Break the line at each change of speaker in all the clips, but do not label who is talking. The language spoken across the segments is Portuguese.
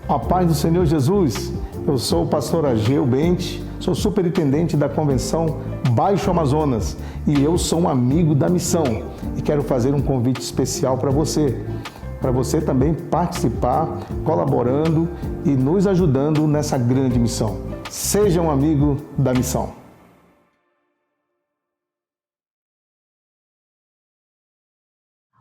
A paz do Senhor Jesus, eu sou o pastor Ageu Bente, sou superintendente da Convenção Baixo Amazonas e eu sou um amigo da missão e quero fazer um convite especial para você também participar, colaborando e nos ajudando nessa grande missão. Seja um amigo da missão.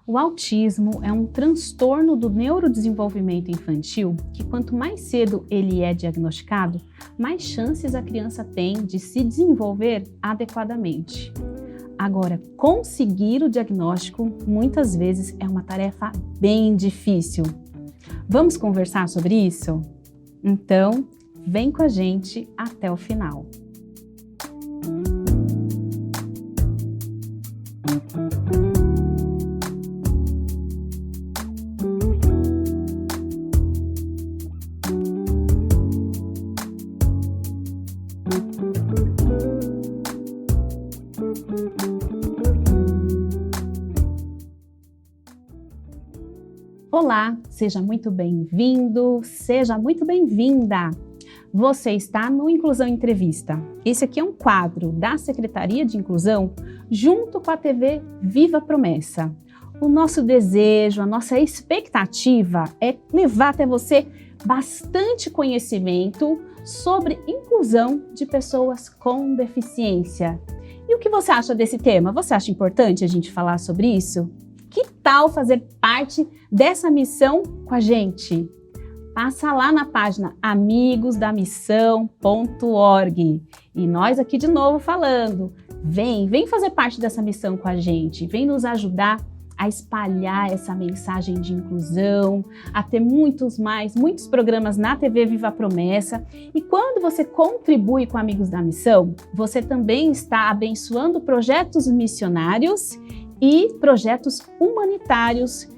O autismo é um transtorno do neurodesenvolvimento infantil que, quanto mais cedo ele é diagnosticado, mais chances a criança tem de se desenvolver adequadamente. Agora, conseguir o diagnóstico muitas vezes é uma tarefa bem difícil. Vamos conversar sobre isso? Então, vem com a gente até o final. Olá, seja muito bem-vindo, seja muito bem-vinda. Você está no Inclusão Entrevista. Esse aqui é um quadro da Secretaria de Inclusão junto com a TV Viva Promessa. O nosso desejo, a nossa expectativa é levar até você bastante conhecimento sobre inclusão de pessoas com deficiência. E o que você acha desse tema? Você acha importante a gente falar sobre isso? Que tal fazer parte dessa missão com a gente? Passa lá na página amigosdamissão.org. E nós aqui de novo falando, vem fazer parte dessa missão com a gente, vem nos ajudar a espalhar essa mensagem de inclusão, a ter muitos programas na TV Viva Promessa. E quando você contribui com Amigos da Missão, você também está abençoando projetos missionários e projetos humanitários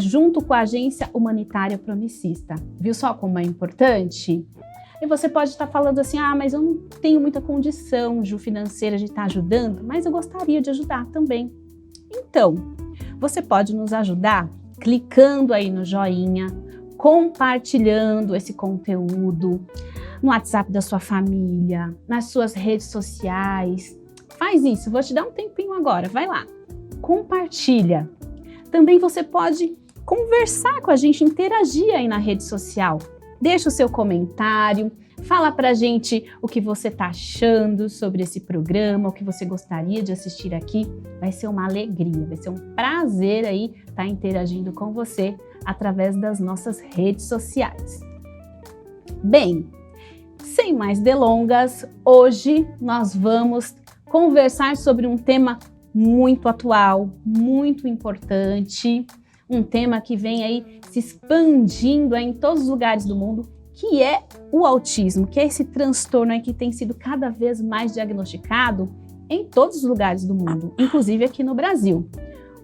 junto com a Agência Humanitária Promissista. Viu só como é importante? E você pode estar falando assim, mas eu não tenho muita condição financeira de estar ajudando, mas eu gostaria de ajudar também. Então, você pode nos ajudar clicando aí no joinha, compartilhando esse conteúdo no WhatsApp da sua família, nas suas redes sociais. Faz isso, vou te dar um tempinho agora, vai lá. Compartilha. Também você pode conversar com a gente, interagir aí na rede social. Deixa o seu comentário, fala pra gente o que você tá achando sobre esse programa, o que você gostaria de assistir aqui. Vai ser uma alegria, vai ser um prazer aí estar interagindo com você através das nossas redes sociais. Bem, sem mais delongas, hoje nós vamos conversar sobre um tema muito atual, muito importante, um tema que vem aí se expandindo aí em todos os lugares do mundo, que é o autismo, que é esse transtorno aí que tem sido cada vez mais diagnosticado em todos os lugares do mundo, inclusive aqui no Brasil.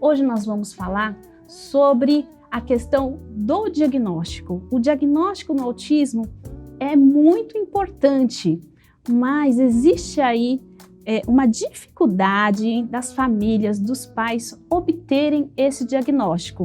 Hoje nós vamos falar sobre a questão do diagnóstico. O diagnóstico no autismo é muito importante, mas existe aí uma dificuldade das famílias, dos pais obterem esse diagnóstico.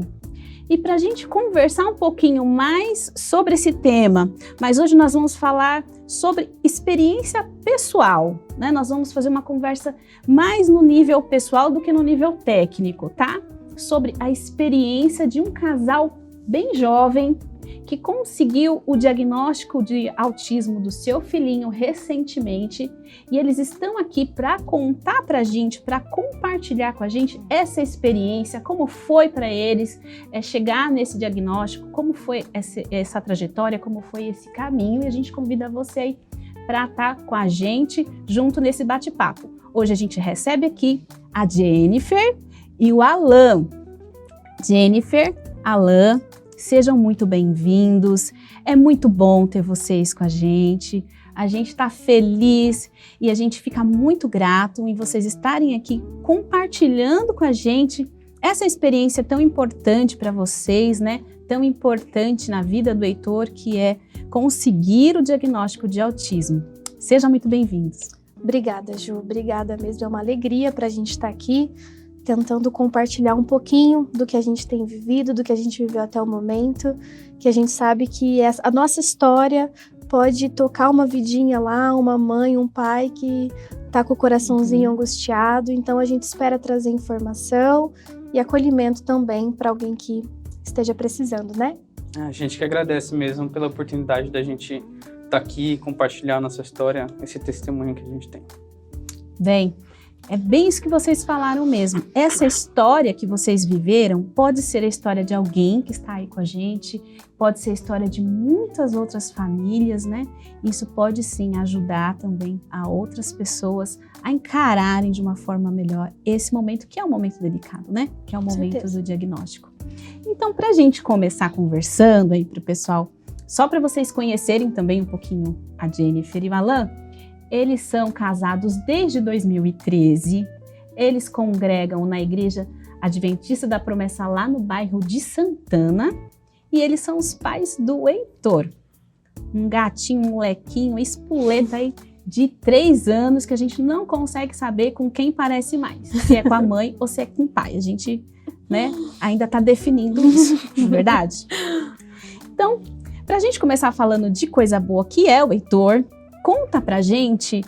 E para a gente conversar um pouquinho mais sobre esse tema, mas hoje nós vamos falar sobre experiência pessoal, né? Nós vamos fazer uma conversa mais no nível pessoal do que no nível técnico, tá? Sobre a experiência de um casal bem jovem que conseguiu o diagnóstico de autismo do seu filhinho recentemente e eles estão aqui para contar para a gente, para compartilhar com a gente essa experiência, como foi para eles chegar nesse diagnóstico, como foi essa trajetória, como foi esse caminho, e a gente convida você aí para estar com a gente junto nesse bate-papo. Hoje a gente recebe aqui a Jennifer e o Alan. Jennifer, Alan, sejam muito bem-vindos, é muito bom ter vocês com a gente está feliz e a gente fica muito grato em vocês estarem aqui compartilhando com a gente essa experiência tão importante para vocês, né? Tão importante na vida do Heitor, que é conseguir o diagnóstico de autismo. Sejam muito bem-vindos.
Obrigada, Ju, obrigada mesmo, é uma alegria para a gente estar aqui tentando compartilhar um pouquinho do que a gente tem vivido, do que a gente viveu até o momento, que a gente sabe que a nossa história pode tocar uma vidinha lá, uma mãe, um pai que tá com o coraçãozinho angustiado. Então a gente espera trazer informação e acolhimento também para alguém que esteja precisando, né?
A gente que agradece mesmo pela oportunidade da gente estar aqui e compartilhar a nossa história, esse testemunho que a gente tem.
Bem, é bem isso que vocês falaram mesmo. Essa história que vocês viveram pode ser a história de alguém que está aí com a gente, pode ser a história de muitas outras famílias, né? Isso pode sim ajudar também a outras pessoas a encararem de uma forma melhor esse momento, que é um momento delicado, né? Que é o momento do diagnóstico. Então, para a gente começar conversando aí para o pessoal, só para vocês conhecerem também um pouquinho a Jennifer e o Alan, eles são casados desde 2013, eles congregam na Igreja Adventista da Promessa lá no bairro de Santana e eles são os pais do Heitor, um gatinho, um molequinho, espoleta aí de 3 anos que a gente não consegue saber com quem parece mais, se é com a mãe ou se é com o pai. A gente, né, ainda está definindo isso, não é verdade? Então, para a gente começar falando de coisa boa que é o Heitor, conta pra gente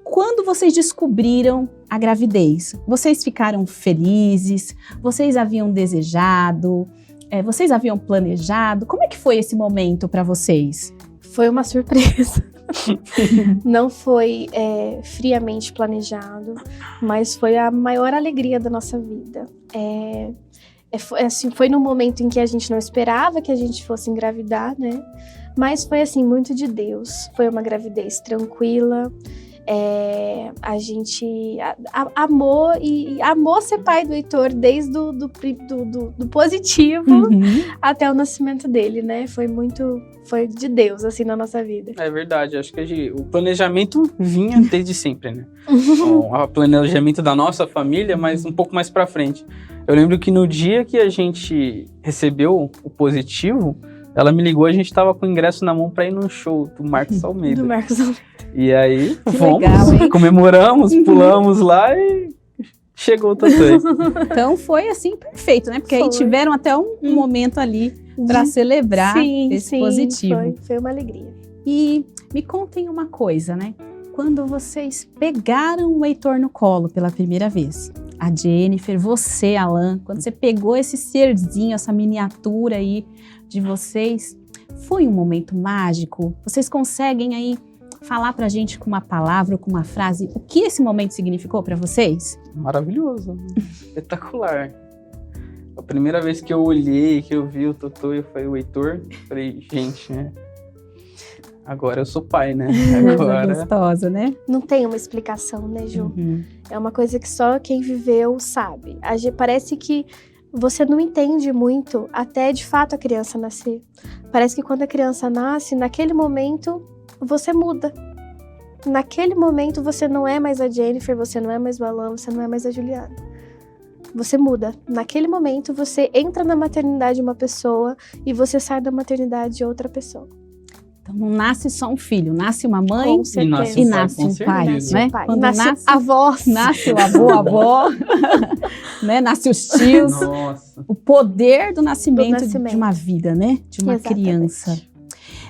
quando vocês descobriram a gravidez. Vocês ficaram felizes? Vocês haviam desejado? Vocês haviam planejado? Como é que foi esse momento para vocês?
Foi uma surpresa. Não foi friamente planejado, mas foi a maior alegria da nossa vida. Foi num momento em que a gente não esperava que a gente fosse engravidar, né? Mas foi assim, muito de Deus. Foi uma gravidez tranquila. A gente amou ser pai do Heitor desde do positivo até o nascimento dele, né? Foi de Deus, assim, na nossa vida.
É verdade, acho que o planejamento vinha desde sempre, né? O planejamento da nossa família, mas um pouco mais pra frente. Eu lembro que no dia que a gente recebeu o positivo, ela me ligou, a gente tava com o ingresso na mão pra ir num show do Marcos Almeida.
Do Marcos Almeida.
E aí,
legal,
comemoramos, pulamos lá e chegou o Totô.
Então foi assim, perfeito, né? Porque aí tiveram até um momento ali para celebrar esse positivo.
Foi uma alegria.
E me contem uma coisa, né? Quando vocês pegaram o Heitor no colo pela primeira vez, a Jennifer, você, Alan, quando você pegou esse serzinho, essa miniatura aí de vocês, foi um momento mágico? Vocês conseguem aí falar pra gente com uma palavra ou com uma frase o que esse momento significou pra vocês?
Maravilhoso, espetacular. A primeira vez que eu olhei, que eu vi o Totô e foi o Heitor, falei, gente, né? Agora eu sou pai, né? Agora...
gostosa, né?
Não tem uma explicação, né, Ju? É uma coisa que só quem viveu sabe. Parece que você não entende muito até de fato a criança nascer. Parece que quando a criança nasce, naquele momento você muda. Naquele momento você não é mais a Jennifer, você não é mais o Alan, você não é mais a Juliana. Você muda. Naquele momento você entra na maternidade de uma pessoa e você sai da maternidade de outra pessoa.
Então não nasce só um filho, nasce uma mãe
e
nasce um pai, né? Quando
nasce a avó,
nasce o avô, a avó, né? Nasce os tios.
Nossa.
O poder do nascimento de uma vida, né? De uma criança.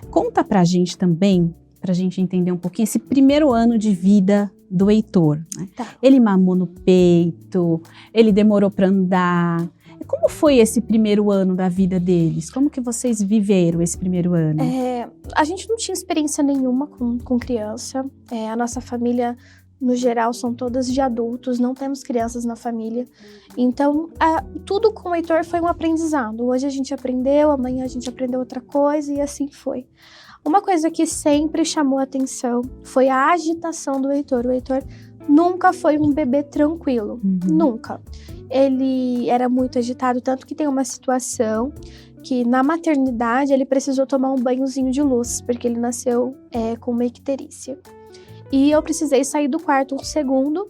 Conta pra gente também, pra gente entender um pouquinho, esse primeiro ano de vida do Heitor, né?
Tá.
Ele mamou no peito, ele demorou pra andar. Como foi esse primeiro ano da vida deles? Como que vocês viveram esse primeiro ano?
A gente não tinha experiência nenhuma com criança. A nossa família, no geral, são todas de adultos, não temos crianças na família. Então, tudo com o Heitor foi um aprendizado. Hoje a gente aprendeu, amanhã a gente aprendeu outra coisa e assim foi. Uma coisa que sempre chamou a atenção foi a agitação do Heitor. O Heitor nunca foi um bebê tranquilo, nunca. Ele era muito agitado, tanto que tem uma situação que na maternidade ele precisou tomar um banhozinho de luz, porque ele nasceu com uma icterícia. E eu precisei sair do quarto um segundo,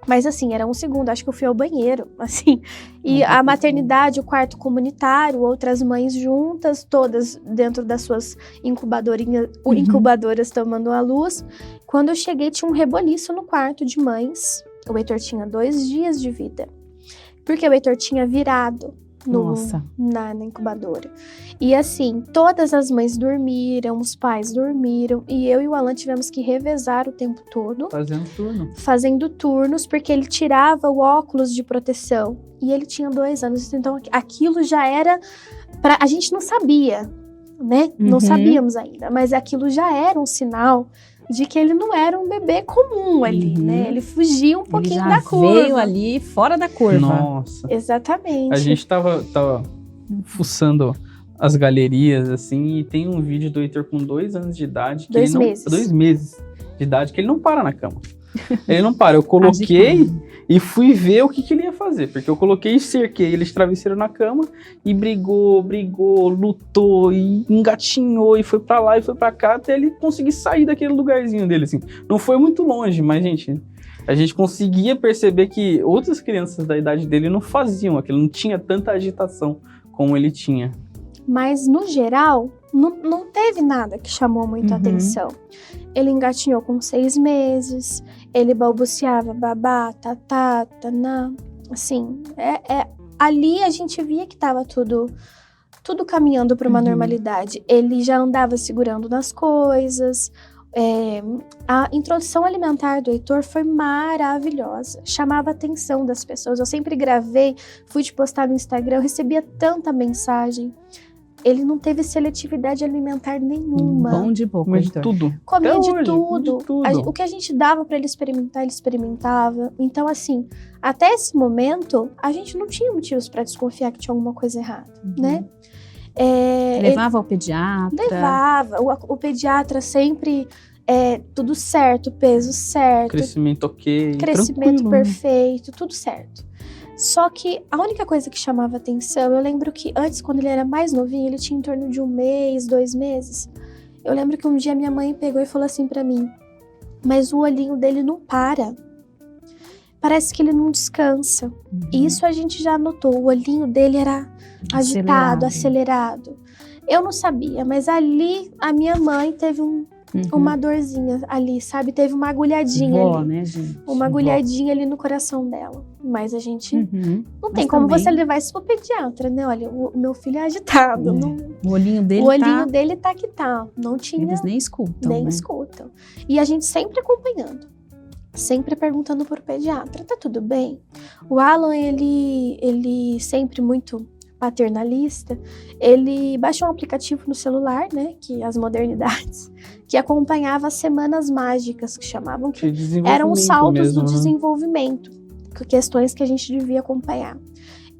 mas assim, era um segundo, acho que eu fui ao banheiro, assim. E a maternidade, o quarto comunitário, outras mães juntas, todas dentro das suas incubadoras tomando a luz. Quando eu cheguei, tinha um reboliço no quarto de mães, O Heitor tinha 2 dias de vida. Porque o Heitor tinha virado na incubadora. E assim, todas as mães dormiram, os pais dormiram, e eu e o Alan tivemos que revezar o tempo todo. Fazendo turnos, porque ele tirava o óculos de proteção. E ele tinha 2 anos, então aquilo já era... A gente não sabia, né? Não sabíamos ainda, mas aquilo já era um sinal de que ele não era um bebê comum ali, né? Ele fugia um pouquinho da curva.
Ele veio ali fora da curva.
Nossa.
Exatamente.
A gente tava fuçando as galerias, assim, e tem um vídeo do Heitor com 2 anos de idade.
2 meses.
2 meses de idade, que ele não para na cama. Ele não para. Eu coloquei e fui ver o que ele ia fazer. Porque eu coloquei e cerquei ele de travesseiro na cama e brigou, lutou e engatinhou e foi pra lá e foi pra cá até ele conseguir sair daquele lugarzinho dele, assim. Não foi muito longe, mas, gente, a gente conseguia perceber que outras crianças da idade dele não faziam aquilo, não tinha tanta agitação como ele tinha.
Mas, no geral, não teve nada que chamou muito a atenção. Ele engatinhou com 6 meses, ele balbuciava babá, tatá, taná. Assim, ali a gente via que estava tudo caminhando para uma normalidade. Ele já andava segurando nas coisas. A introdução alimentar do Heitor foi maravilhosa, chamava a atenção das pessoas. Eu sempre gravei, fui te postar no Instagram, eu recebia tanta mensagem. Ele não teve seletividade alimentar nenhuma.
Bom de boca,
Comia de tudo.
Comia de tudo. O que a gente dava para ele experimentar, ele experimentava. Então, assim, até esse momento, a gente não tinha motivos para desconfiar que tinha alguma coisa errada, né?
Levava ao pediatra?
Levava. O pediatra sempre... tudo certo, peso certo.
Crescimento ok.
Crescimento perfeito, tudo certo. Só que a única coisa que chamava atenção, eu lembro que antes, quando ele era mais novinho, ele tinha em torno de 1 mês, 2 meses. Eu lembro que um dia minha mãe pegou e falou assim pra mim, mas o olhinho dele não para. Parece que ele não descansa. E isso a gente já notou, o olhinho dele era agitado, acelerado. Eu não sabia, mas ali a minha mãe teve uma dorzinha ali, sabe? Teve uma agulhadinha ali.
Né, gente?
Uma agulhadinha ali no coração dela. Mas a gente não tem como você levar isso pro pediatra, né? Olha, o meu filho é agitado.
O olhinho dele
dele tá que tá. Não tinha...
Eles nem escutam,
Nem escutam. E a gente sempre acompanhando. Sempre perguntando pro pediatra, tá tudo bem? O Alan, ele sempre muito paternalista, ele baixou um aplicativo no celular, né, que as modernidades, que acompanhava as semanas mágicas, que chamavam, que eram os saltos do desenvolvimento, questões que a gente devia acompanhar.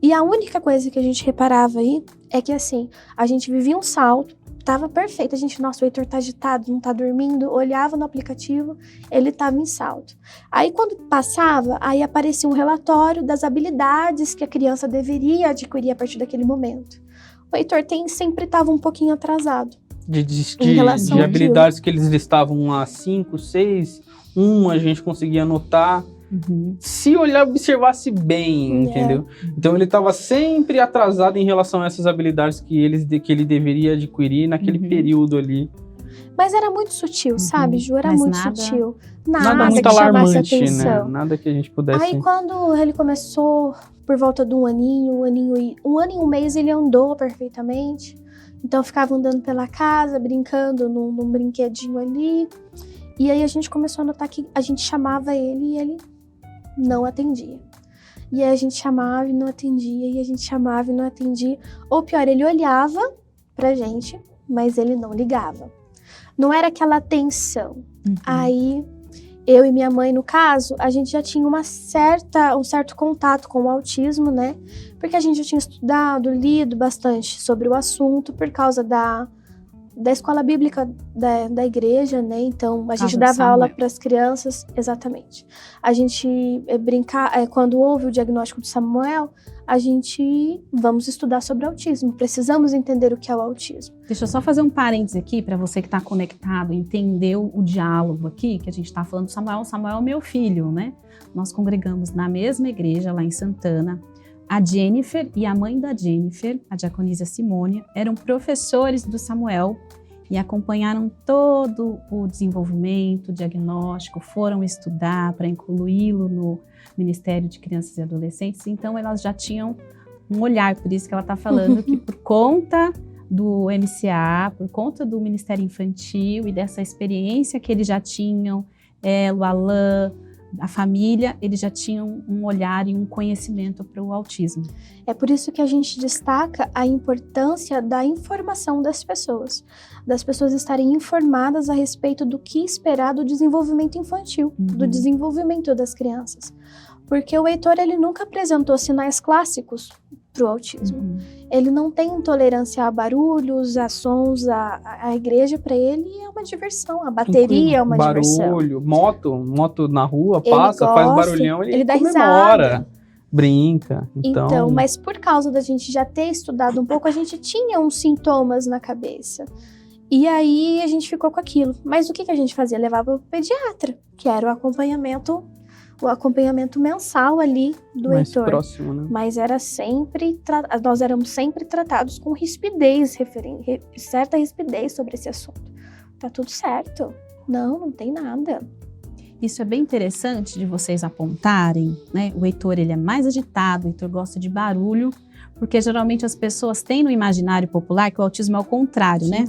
E a única coisa que a gente reparava aí é que, assim, a gente vivia um salto, tava perfeito, a gente, nossa, o Heitor tá agitado, não tá dormindo, olhava no aplicativo, ele tava em salto. Aí quando passava, aí aparecia um relatório das habilidades que a criança deveria adquirir a partir daquele momento. O Heitor sempre tava um pouquinho atrasado.
De habilidades que eles listavam lá, 5, 6, a gente conseguia anotar. Se observasse bem, entendeu? Então ele estava sempre atrasado em relação a essas habilidades que ele deveria adquirir naquele período ali.
Mas era muito sutil, sabe, Ju? Era muito sutil.
Nada muito alarmante, né? Nada que a gente pudesse...
Aí quando ele começou, por volta de um ano e 1 mês, ele andou perfeitamente. Então ficava andando pela casa, brincando num brinquedinho ali. E aí a gente começou a notar que a gente chamava ele e ele não atendia. E aí a gente chamava e não atendia, e a gente chamava e não atendia. Ou pior, ele olhava pra gente, mas ele não ligava. Não era aquela atenção. Aí, eu e minha mãe, no caso, a gente já tinha um certo contato com o autismo, né? Porque a gente já tinha estudado, lido bastante sobre o assunto por causa da escola bíblica da igreja, né? Então, a gente dava aula para as crianças, exatamente. A gente quando houve o diagnóstico de Samuel, a gente vamos estudar sobre autismo. Precisamos entender o que é o autismo.
Deixa eu só fazer um parênteses aqui para você que está conectado, entendeu o diálogo aqui, que a gente está falando do Samuel. O Samuel é meu filho, né? Nós congregamos na mesma igreja lá em Santana. A Jennifer e a mãe da Jennifer, a diaconisa Simônia, eram professores do Samuel e acompanharam todo o desenvolvimento, o diagnóstico, foram estudar para incluí-lo no Ministério de Crianças e Adolescentes. Então, elas já tinham um olhar, por isso que ela está falando que por conta do MCA, por conta do Ministério Infantil e dessa experiência que eles já tinham, o Alan, a família, eles já tinham um olhar e um conhecimento para o autismo.
É por isso que a gente destaca a importância da informação das pessoas estarem informadas a respeito do que esperar do desenvolvimento infantil, do desenvolvimento das crianças. Porque o Heitor, ele nunca apresentou sinais clássicos para o autismo. Ele não tem intolerância a barulhos, a sons, a igreja para ele é uma diversão, a bateria é uma diversão.
Barulho, moto na rua,
Ele
passa,
gosta,
faz barulhão, ele
dá
comemora,
risada.
brinca.
Então, mas por causa da gente já ter estudado um pouco, a gente tinha uns sintomas na cabeça. E aí a gente ficou com aquilo. Mas o que a gente fazia? Levava para o pediatra, que era o acompanhamento mensal ali do
mais
Heitor.
próximo, né?
Mas era sempre, nós éramos sempre tratados com rispidez, certa rispidez sobre esse assunto. Tá tudo certo? Não tem nada.
Isso é bem interessante de vocês apontarem, né? O Heitor, ele é mais agitado, o Heitor gosta de barulho, porque geralmente as pessoas têm no imaginário popular que o autismo é o contrário, né?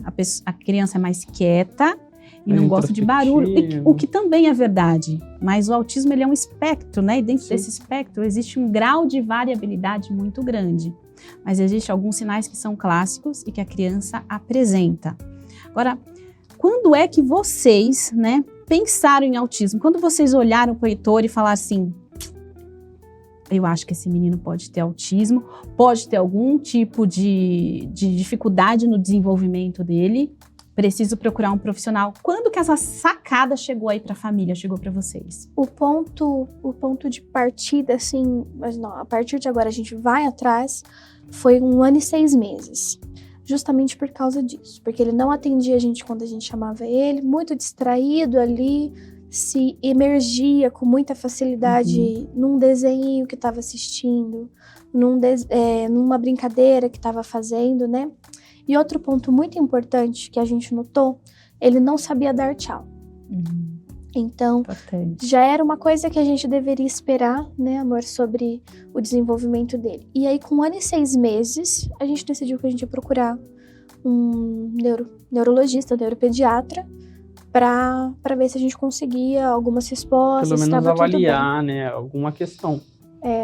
A criança é mais quieta e não gosta de barulho, o que também é verdade. Mas o autismo, ele é um espectro, né? E dentro desse espectro existe um grau de variabilidade muito grande. Mas existem alguns sinais que são clássicos e que a criança apresenta. Agora, quando é que vocês, né, pensaram em autismo? Quando vocês olharam para o Heitor e falaram assim, eu acho que esse menino pode ter autismo, pode ter algum tipo de dificuldade no desenvolvimento dele, preciso procurar um profissional. Quando que essa sacada chegou aí para a família, chegou para vocês?
O ponto de partida, assim, mas não, a partir de agora a gente vai atrás, foi 1 ano e 6 meses. Justamente por causa disso, porque ele não atendia a gente quando a gente chamava ele, muito distraído ali, se emergia com muita facilidade num desenho que estava assistindo, numa brincadeira que estava fazendo, né? E outro ponto muito importante que a gente notou, ele não sabia dar tchau. Então, já era uma coisa que a gente deveria esperar, né, amor, sobre o desenvolvimento dele. E aí, com 1 ano e 6 meses, a gente decidiu que a gente ia procurar um neurologista, um neuropediatra, para ver se a gente conseguia algumas respostas.
Pelo menos avaliar, né, alguma questão.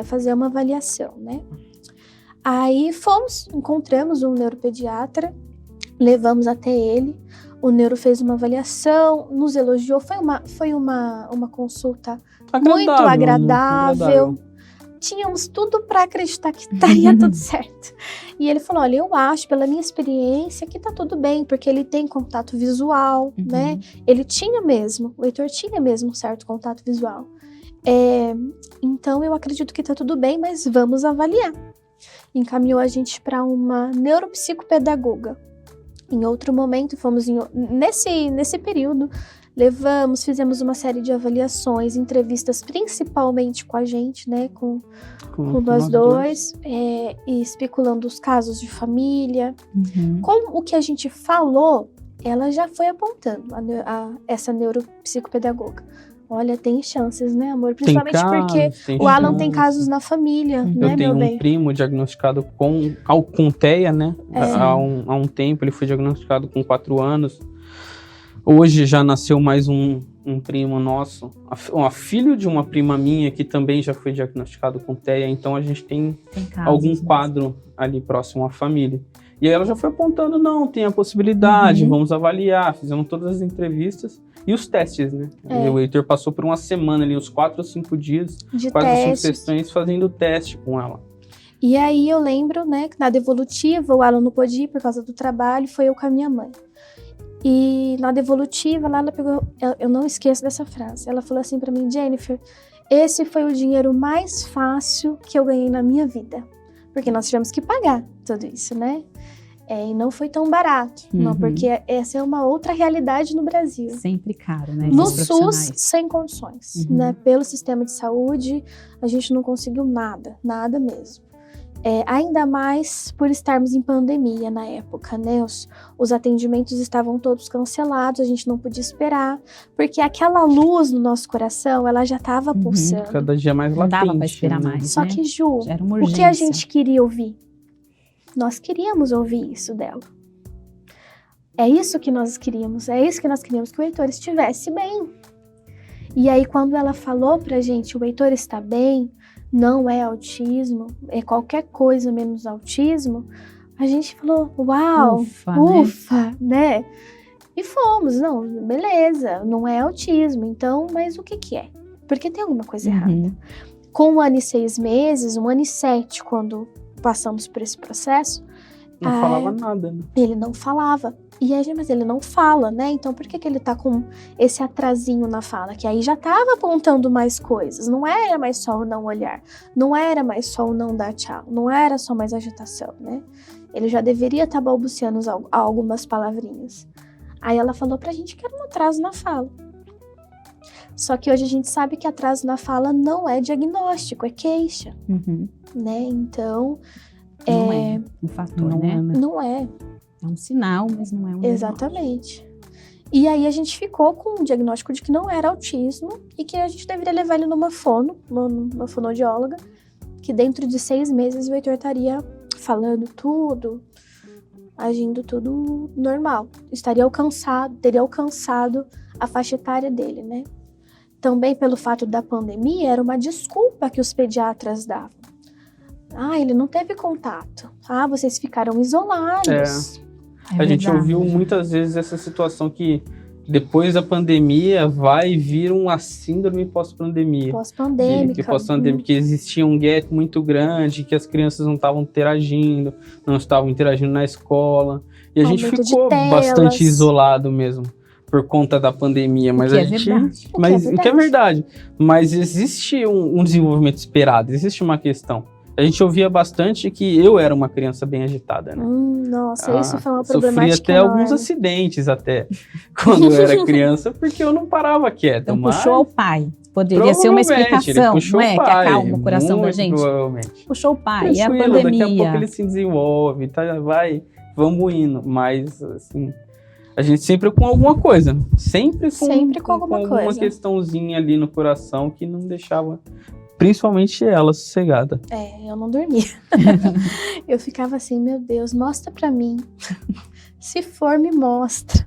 Fazer uma avaliação, né? Aí encontramos um neuropediatra, levamos até ele, o neuro fez uma avaliação, nos elogiou, foi uma consulta muito agradável. Tínhamos tudo para acreditar que estaria tudo certo. E ele falou, olha, eu acho, pela minha experiência, que tá tudo bem, porque ele tem contato visual, né? O Heitor tinha mesmo um certo contato visual. Então, eu acredito que tá tudo bem, mas vamos avaliar. Encaminhou a gente para uma neuropsicopedagoga. Em outro momento, fomos nesse período, fizemos uma série de avaliações, entrevistas principalmente com a gente, né, com nós dois, e especulando os casos de família. Com o que a gente falou, ela já foi apontando, essa neuropsicopedagoga. Olha, tem chances, né, amor? Principalmente porque o Alan tem casos na família, né,
eu tenho
meu bem?
Um primo diagnosticado com TEA, né? Há um tempo, ele foi diagnosticado com 4 anos. Hoje já nasceu mais um primo nosso, filho de uma prima minha que também já foi diagnosticado com TEA. Então a gente tem algum quadro ali próximo à família. E aí ela já foi apontando, não, tem a possibilidade, vamos avaliar. Fizemos todas as entrevistas e os testes, né? O Heitor passou por uma semana ali, uns 4 ou 5 dias,
de
quase
testes.
5 sessões, fazendo teste com ela.
E aí eu lembro, né, que na devolutiva o Alan não pôde ir por causa do trabalho, foi eu com a minha mãe. E na devolutiva lá ela pegou, eu não esqueço dessa frase, ela falou assim pra mim, Jennifer, esse foi o dinheiro mais fácil que eu ganhei na minha vida. Porque nós tivemos que pagar tudo isso, né? E não foi tão barato, não, porque essa é uma outra realidade no Brasil.
Sempre caro, né?
No SUS, sem condições, né? Pelo sistema de saúde, a gente não conseguiu nada mesmo. Ainda mais por estarmos em pandemia na época, né? Os atendimentos estavam todos cancelados, a gente não podia esperar, porque aquela luz no nosso coração, ela já estava pulsando.
Cada dia mais
Não
latente.
dava para esperar mais,
Só
né?
que, Ju,
Já era uma
o que
urgência.
a gente queria ouvir? Nós queríamos ouvir isso dela. É isso que nós queríamos, que o Heitor estivesse bem. E aí, quando ela falou pra gente, o Heitor está bem, não é autismo, é qualquer coisa menos autismo, a gente falou, uau, ufa, né? E fomos, não, beleza, não é autismo, então, mas o que que é? Porque tem alguma coisa errada. Com 1 ano e 6 meses, 1 ano e 7, quando passamos por esse processo,
Não falava nada, né?
ele não falava. E aí, mas ele não fala, né? Então por que ele tá com esse atrasinho na fala? Que aí já tava apontando mais coisas. Não era mais só o não olhar. Não era mais só o não dar tchau. Não era só mais agitação, né? Ele já deveria estar balbuciando algumas palavrinhas. Aí ela falou pra gente que era um atraso na fala. Só que hoje a gente sabe que atraso na fala não é diagnóstico, é queixa, né? Então...
Não é um fator,
Não
né?
é, né?
Não é.
É um sinal, mas não é um
Exatamente. E aí a gente ficou com o diagnóstico de que não era autismo e que a gente deveria levar ele numa fonoaudióloga, que dentro de 6 meses o Heitor estaria falando tudo, agindo tudo normal. Teria alcançado a faixa etária dele, né? Também pelo fato da pandemia, era uma desculpa que os pediatras davam. Ele não teve contato. Vocês ficaram isolados.
A gente ouviu muitas vezes essa situação que depois da pandemia vai vir uma síndrome pós-pandemia.
Pós-pandêmica.
Pós-pandemia, que existia um gap muito grande, que as crianças não estavam interagindo, não estavam interagindo na escola. E a gente
Aumento de
ficou
telas.
bastante isolado mesmo, por conta da pandemia. Mas
que
a
é
gente.
verdade.
O que é verdade. Mas existe um desenvolvimento esperado, existe uma questão. A gente ouvia bastante que eu era uma criança bem agitada, né?
Nossa, isso foi uma
Sofri
problemática
até
enorme.
alguns acidentes até, quando eu era criança, porque eu não parava quieto.
Então
mas
puxou o pai. Poderia ser uma explicação,
ele puxou
não é?
o pai,
Que acalma o coração da
muito
gente.
Provavelmente.
Puxou o pai, é a
Tranquilo,
pandemia.
daqui a pouco ele se desenvolve, tá, vamos indo. Mas, assim, a gente sempre com alguma coisa. Sempre com alguma
coisa.
questãozinha ali no coração que não deixava, principalmente ela, sossegada.
Eu não dormia. Eu ficava assim, meu Deus, mostra pra mim. Se for, me mostra.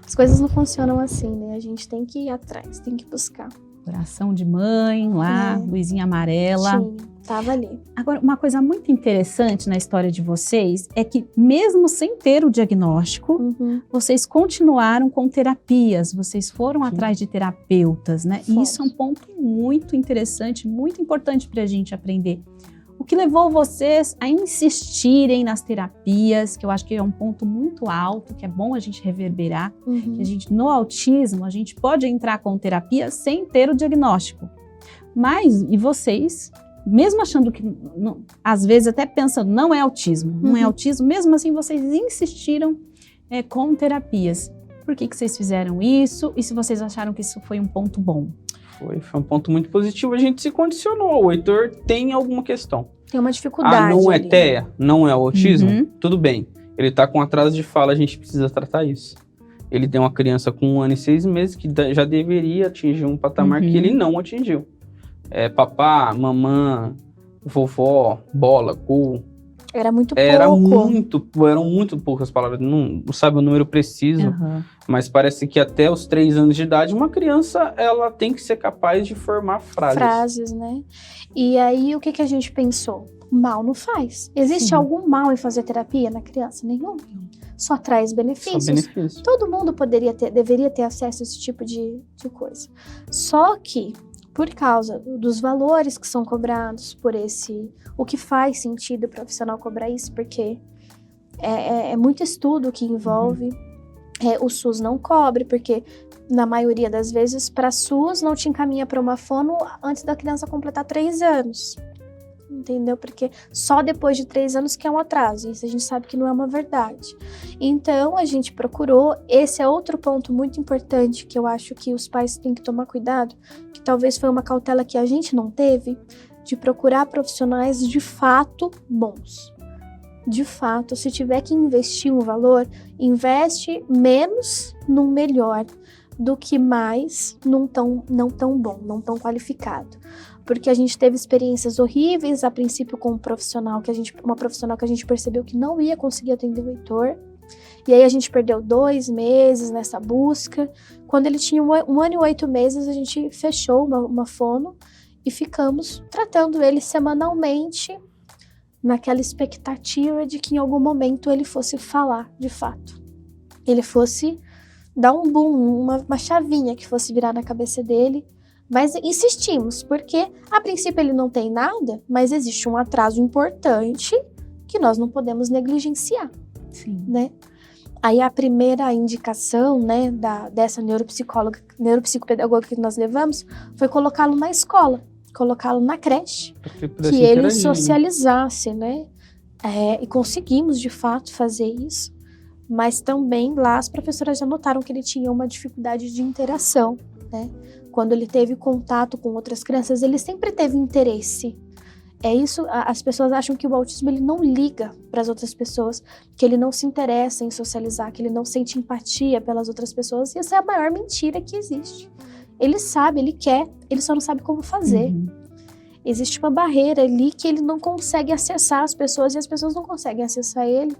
As coisas não funcionam assim, né? A gente tem que ir atrás, tem que buscar.
Coração de mãe, lá, luzinha amarela.
Sim, tava ali.
Agora, uma coisa muito interessante na história de vocês é que, mesmo sem ter o diagnóstico, vocês continuaram com terapias, vocês foram atrás de terapeutas, né? E isso é um ponto muito interessante, muito importante para a gente aprender. O que levou vocês a insistirem nas terapias, que eu acho que é um ponto muito alto, que é bom a gente reverberar, que a gente, no autismo, a gente pode entrar com terapia sem ter o diagnóstico. Mas, e vocês, mesmo achando que, às vezes até pensando, não é autismo, mesmo assim vocês insistiram com terapias. Por que vocês fizeram isso? E se vocês acharam que isso foi um ponto bom?
Foi um ponto muito positivo. A gente se condicionou. O Heitor tem alguma questão.
Tem uma dificuldade.
Não é
ali.
TEA, não é autismo? Tudo bem. Ele tá com atraso de fala, a gente precisa tratar isso. Ele tem uma criança com 1 ano e 6 meses que já deveria atingir um patamar que ele não atingiu. Papá, mamã, vovó, bola, cu.
Era muito pouco.
Eram muito poucas palavras. Não sabe o número preciso, mas parece que até os 3 anos de idade, uma criança ela tem que ser capaz de formar frases.
Né? E aí, o que a gente pensou? Mal não faz. Existe algum mal em fazer terapia na criança? Nenhum. Só traz benefícios.
Só benefício.
Todo mundo deveria ter acesso a esse tipo de coisa. Só que, por causa dos valores que são cobrados por o que faz sentido o profissional cobrar isso, porque é muito estudo que envolve, o SUS não cobre, porque na maioria das vezes, para SUS não te encaminha para uma fono antes da criança completar 3 anos. Entendeu? Porque só depois de 3 anos que é um atraso. Isso a gente sabe que não é uma verdade. Então, a gente procurou. Esse é outro ponto muito importante que eu acho que os pais têm que tomar cuidado, que talvez foi uma cautela que a gente não teve, de procurar profissionais de fato bons. De fato, se tiver que investir um valor, investe menos num melhor do que mais num não tão bom, não tão qualificado. Porque a gente teve experiências horríveis, a princípio com uma profissional que a gente percebeu que não ia conseguir atender o Heitor. E aí a gente perdeu 2 meses nessa busca. Quando ele tinha 1 ano e 8 meses, a gente fechou uma fono e ficamos tratando ele semanalmente, naquela expectativa de que em algum momento ele fosse falar, de fato. Ele fosse dar um boom, uma chavinha que fosse virar na cabeça dele. Mas insistimos, porque a princípio ele não tem nada, mas existe um atraso importante que nós não podemos negligenciar.
Sim.
Né? Aí a primeira indicação, né, dessa neuropsicopedagoga que nós levamos foi colocá-lo na escola, colocá-lo na creche, que ele socializasse, né? E conseguimos de fato fazer isso, mas também lá as professoras já notaram que ele tinha uma dificuldade de interação, né? Quando ele teve contato com outras crianças, ele sempre teve interesse. É isso, as pessoas acham que o autismo ele não liga para as outras pessoas, que ele não se interessa em socializar, que ele não sente empatia pelas outras pessoas, e essa é a maior mentira que existe. Ele sabe, ele quer, ele só não sabe como fazer. Existe uma barreira ali que ele não consegue acessar as pessoas e as pessoas não conseguem acessar ele,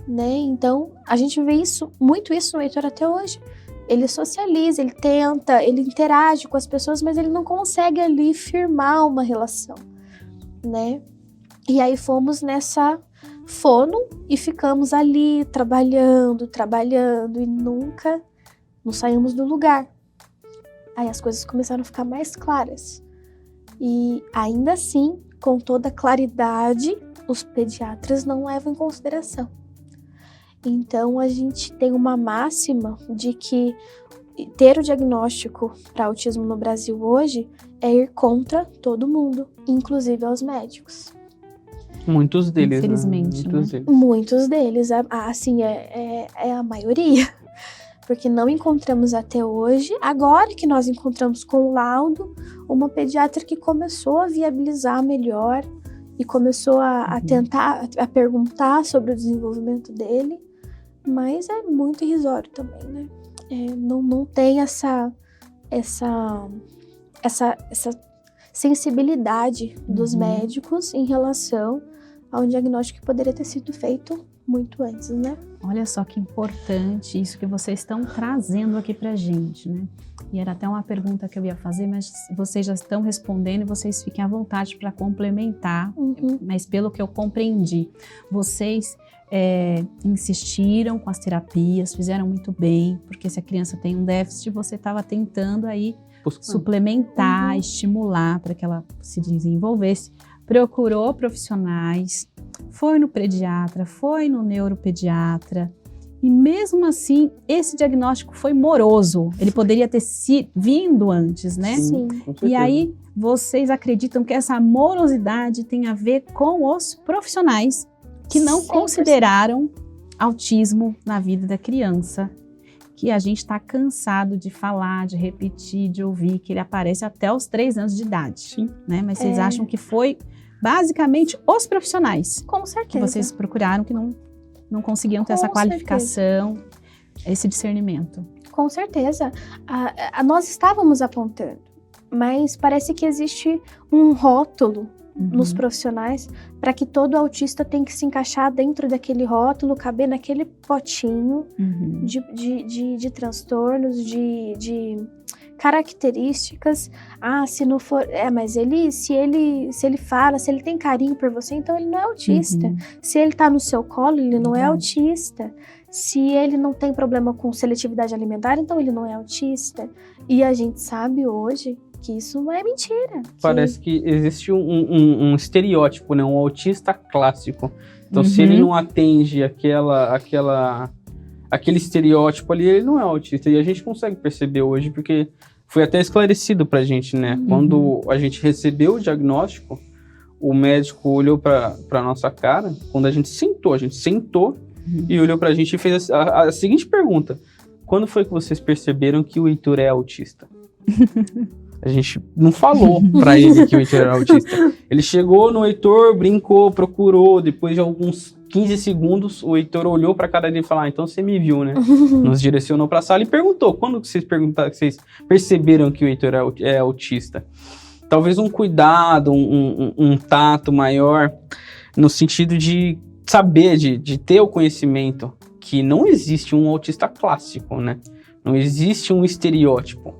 né? Então, a gente vê muito isso no Heitor até hoje. Ele socializa, ele tenta, ele interage com as pessoas, mas ele não consegue ali firmar uma relação, né? E aí fomos nessa fono e ficamos ali trabalhando e nunca não saímos do lugar. Aí as coisas começaram a ficar mais claras. E ainda assim, com toda claridade, os pediatras não levam em consideração. Então a gente tem uma máxima de que ter o diagnóstico para autismo no Brasil hoje é ir contra todo mundo, inclusive aos médicos.
Muitos deles,
infelizmente,
né?
Muitos deles, assim, é a maioria. Porque não encontramos até hoje, agora que nós encontramos com o laudo, uma pediatra que começou a viabilizar melhor e começou a tentar, a perguntar sobre o desenvolvimento dele, mas é muito irrisório também, né? Não tem essa sensibilidade dos médicos em relação ao diagnóstico que poderia ter sido feito muito antes, né?
Olha só que importante isso que vocês estão trazendo aqui pra gente, né? E era até uma pergunta que eu ia fazer, mas vocês já estão respondendo e vocês fiquem à vontade para complementar. Mas pelo que eu compreendi, vocês insistiram com as terapias, fizeram muito bem, porque se a criança tem um déficit, você estava tentando aí suplementar, estimular para que ela se desenvolvesse. Procurou profissionais, foi no pediatra, foi no neuropediatra, e mesmo assim, esse diagnóstico foi moroso. Ele poderia ter vindo antes, né?
Sim.
E aí, vocês acreditam que essa morosidade tem a ver com os profissionais que não
100%.
consideraram autismo na vida da criança, que a gente está cansado de falar, de repetir, de ouvir, que ele aparece até os 3 anos de idade, né? Mas vocês acham que foi basicamente os profissionais
Com
que
certeza.
vocês procuraram, que não conseguiam ter
Com
essa qualificação, esse discernimento.
Com certeza. Nós estávamos apontando, mas parece que existe um rótulo nos profissionais para que todo autista tem que se encaixar dentro daquele rótulo, caber naquele potinho de transtornos, de características. Se não for... mas se ele fala, se ele tem carinho por você, então ele não é autista. Se ele tá no seu colo, ele não é autista. Se ele não tem problema com seletividade alimentar, então ele não é autista. E a gente sabe hoje que isso não é mentira.
Parece que existe um estereótipo, né? Um autista clássico. Então, se ele não atende aquele estereótipo ali, ele não é autista. E a gente consegue perceber hoje, porque foi até esclarecido pra gente, né? Quando a gente recebeu o diagnóstico, o médico olhou pra nossa cara, quando a gente sentou e olhou pra gente e fez a seguinte pergunta: quando foi que vocês perceberam que o Heitor é autista? A gente não falou pra ele que o Heitor era autista. Ele chegou no Heitor, brincou, procurou, depois de alguns 15 segundos, o Heitor olhou pra cara dele e falou, então você me viu, né? Nos direcionou pra sala e perguntou, quando que vocês perceberam que o Heitor é autista? Talvez um cuidado, um tato maior, no sentido de saber, de ter o conhecimento que não existe um autista clássico, né? Não existe um estereótipo.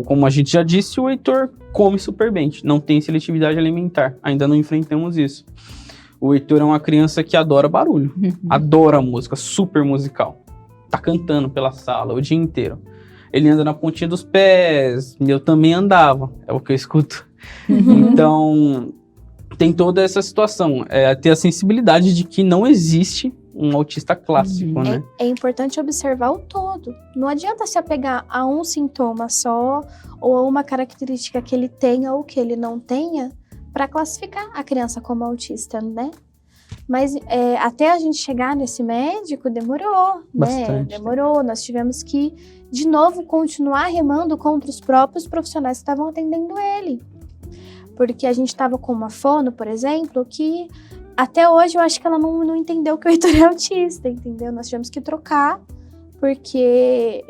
Como a gente já disse, o Heitor come super bem, não tem seletividade alimentar, ainda não enfrentamos isso. O Heitor é uma criança que adora barulho, adora música, super musical. Tá cantando pela sala o dia inteiro. Ele anda na pontinha dos pés, eu também andava, é o que eu escuto. Então, tem toda essa situação, ter a sensibilidade de que não existe um autista clássico, né?
É importante observar o todo. Não adianta se apegar a um sintoma só ou a uma característica que ele tenha ou que ele não tenha para classificar a criança como autista, né? Mas até a gente chegar nesse médico demorou,
Bastante.
né? Demorou. Nós tivemos que, de novo, continuar remando contra os próprios profissionais que estavam atendendo ele. Porque a gente estava com uma fono, por exemplo, que até hoje eu acho que ela não entendeu que o Heitor é autista, entendeu? Nós tivemos que trocar, porque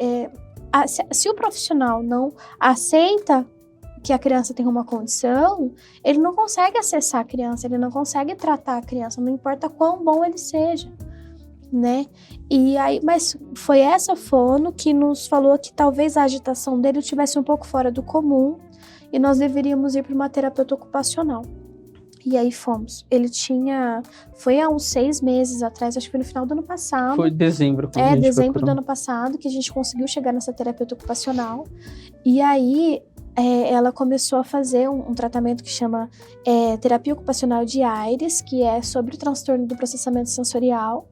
se o profissional não aceita que a criança tem uma condição, ele não consegue acessar a criança, ele não consegue tratar a criança, não importa quão bom ele seja, né? E aí, mas foi essa fono que nos falou que talvez a agitação dele estivesse um pouco fora do comum e nós deveríamos ir para uma terapeuta ocupacional. E aí fomos. Foi há uns 6 meses atrás, acho que foi no final do ano passado.
Foi dezembro. Dezembro
do ano passado que a gente conseguiu chegar nessa terapeuta ocupacional. E aí ela começou a fazer um tratamento que chama terapia ocupacional de Aires, que é sobre o transtorno do processamento sensorial,